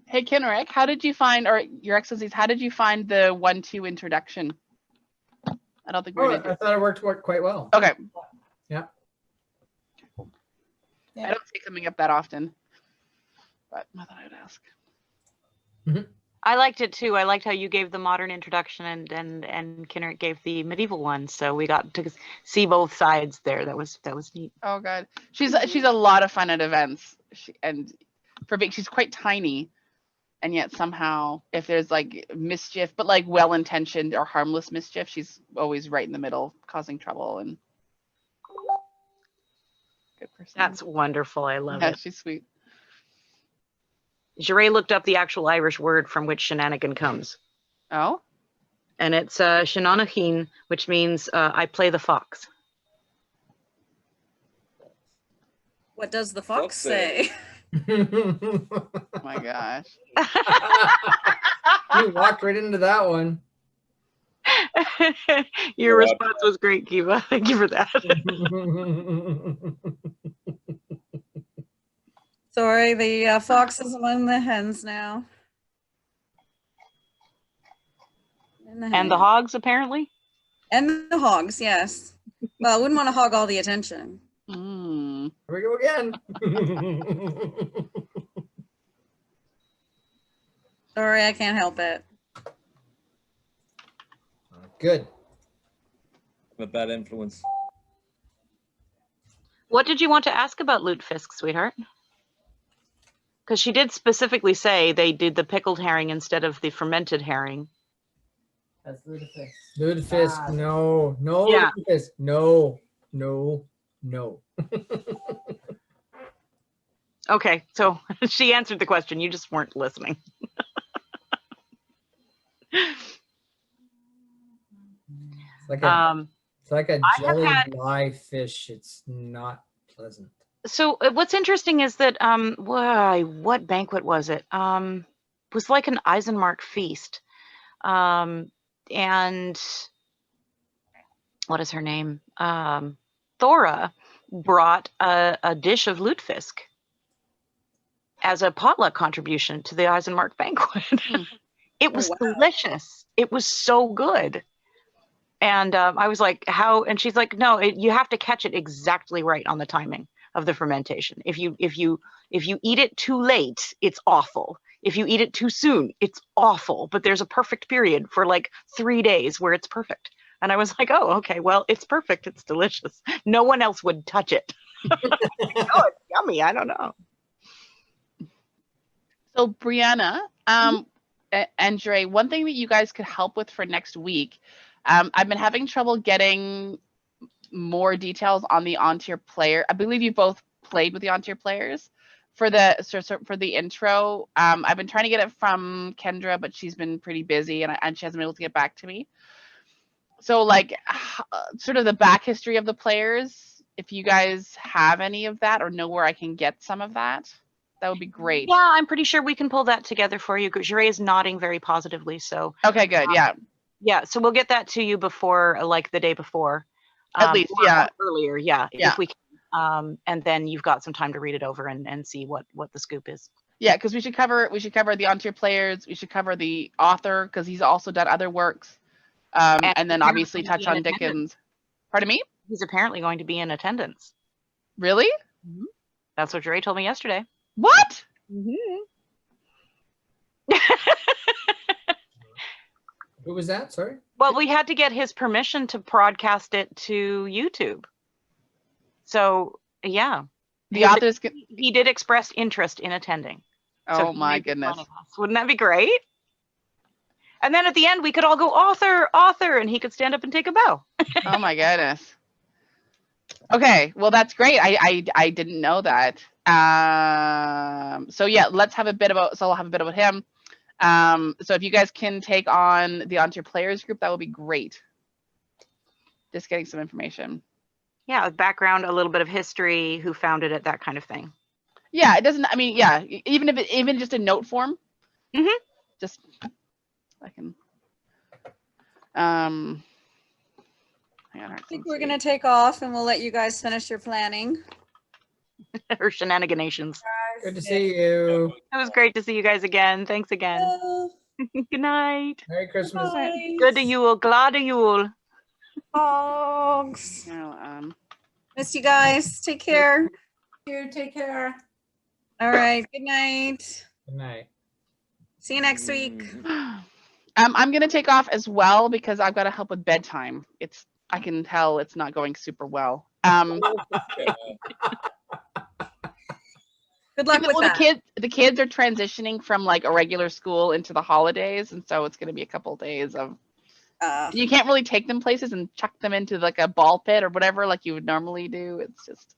Hey, Kinrick, how did you find, or Your Excellencies, how did you find the 1-2 introduction? I don't think we did. I thought it worked quite well. Okay. Yeah. I don't see it coming up that often, but I thought I would ask. I liked it too. I liked how you gave the modern introduction and Kinrick gave the medieval one. So we got to see both sides there. That was neat. Oh god, she's a lot of fun at events, she's quite tiny, and yet somehow if there's like mischief, but like well-intentioned or harmless mischief, she's always right in the middle, causing trouble. And good person. That's wonderful. I love Yeah, it. she's sweet. Jure looked up the actual Irish word from which shenanigan comes. Oh? And it's shenanighin, which means I play the fox. What does the fox say? Oh my gosh. You walked right into that one. Your response was great, Kiva. Thank you for that. Sorry, the fox is among the hens now. And the hogs, apparently? And the hogs, yes. Well, I wouldn't want to hog all the attention. Mm. Here we go again. Sorry, I can't help it. Good. I'm a bad influence. What did you want to ask about lutefisk, sweetheart? Because she did specifically say they did the pickled herring instead of the fermented herring. That's lutefisk. Lutefisk, no. No, Yeah. lutefisk. No, no, no. Okay, so she answered the question. You just weren't listening. It's like a jelly live fish. It's not pleasant. So what's interesting is that what banquet was it? It was like an Eisenmark feast, and what is her name? Thora brought a dish of lutefisk as a potluck contribution to the Eisenmark banquet. It was delicious. It was so good. And I was like, how? And she's like, no, you have to catch it exactly right on the timing of the fermentation. If you eat it too late, it's awful. If you eat it too soon, it's awful. But there's a perfect period for like 3 days where it's perfect. And I was like, oh, okay, well, it's perfect. It's delicious. No one else would touch it. Oh, it's yummy. I don't know. So Brianna, and Dre, one thing that you guys could help with for next week, I've been having trouble getting more details on the on-tier player. I believe you both played with the on-tier players, for the intro, I've been trying to get it from Kendra, but she's been pretty busy and she hasn't been able to get back to me. So like sort of the back history of the players, if you guys have any of that or know where I can get some of that, that would be great. Yeah, I'm pretty sure we can pull that together for you. Jure is nodding very positively. So okay, good. Yeah, so we'll get that to you before, like the day before. At least, yeah. Earlier, if we can. And then you've got some time to read it over and see what the scoop is. Yeah, because we should cover the on-tier players. We should cover the author because he's also done other works. And then obviously touch on Dickens. Pardon me? He's apparently going to be in attendance. Really? Mm-hmm. That's what Jure told me yesterday. What? Mm-hmm. Who was that? Sorry. Well, we had to get his permission to broadcast it to YouTube. So yeah, the authors. He did express interest in attending. Oh so my goodness! Wouldn't that be great? And then at the end, we could all go author, and he could stand up and take a bow. Oh my goodness. Okay, well that's great. I didn't know that. So yeah, let's have a bit about. So I'll have a bit about him. So if you guys can take on the on-tier players group, that would be great. Just getting some information. Yeah, background, a little bit of history, who founded it, that kind of thing. Yeah, it doesn't. I mean, yeah, even just in note form. Mm-hmm. Just I can. I think we're gonna take off, and we'll let you guys finish your planning. Or shenaniganations. Good to see you. It was great to see you guys again. Thanks again. Good night. Merry Christmas. Good to Yule. Glad Yule. Dogs. Well, miss you guys. Take care. You take care. All right. Good night. Good night. See you next week. I'm gonna take off as well because I've got to help with bedtime. I can tell it's not going super well. Good luck with that. The kids are transitioning from like a regular school into the holidays, and so it's going to be a couple of days of. You can't really take them places and chuck them into like a ball pit or whatever like you would normally do. It's just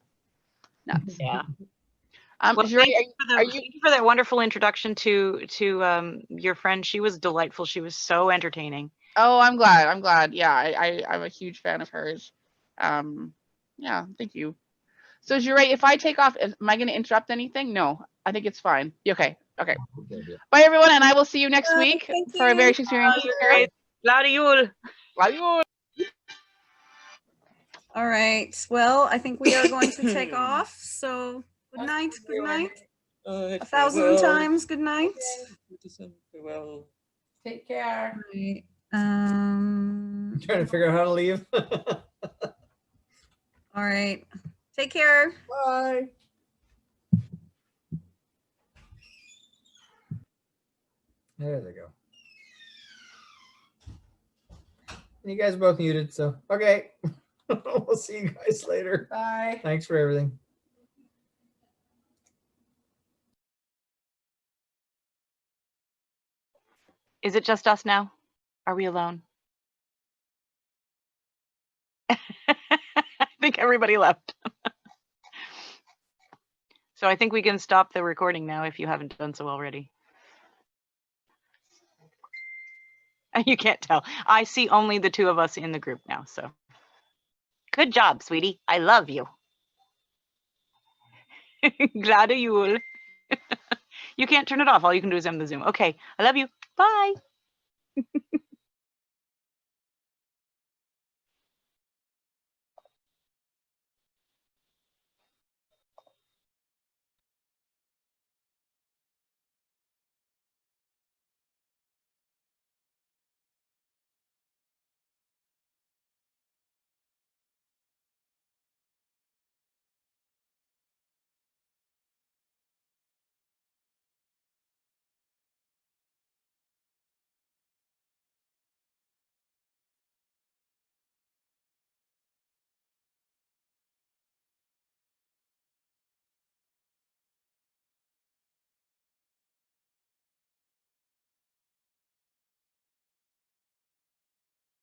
nuts. Yeah. Well, thank you for that wonderful introduction to your friend. She was delightful. She was so entertaining. Oh, I'm glad. Yeah, I'm a huge fan of hers. Yeah, thank you. So Jure, if I take off, am I going to interrupt anything? No, I think it's fine. Okay. Bye, everyone, and I will see you next week for a very experience. Glad Yule. All right. Well, I think we are going to take off. So good night. Good night. 1,000 times good night. Take care. Right. Trying to figure out how to leave. All right. Take care. Bye. There they go. You guys are both muted, so okay. We'll see you guys later. Bye. Thanks for everything. Is it just us now? Are we alone? I think everybody left. So I think we can stop the recording now if you haven't done so already. You can't tell. I see only the two of us in the group now, so. Good job, sweetie. I love you. Glad Yule. You can't turn it off. All you can do is end the Zoom. Okay, I love you. Bye.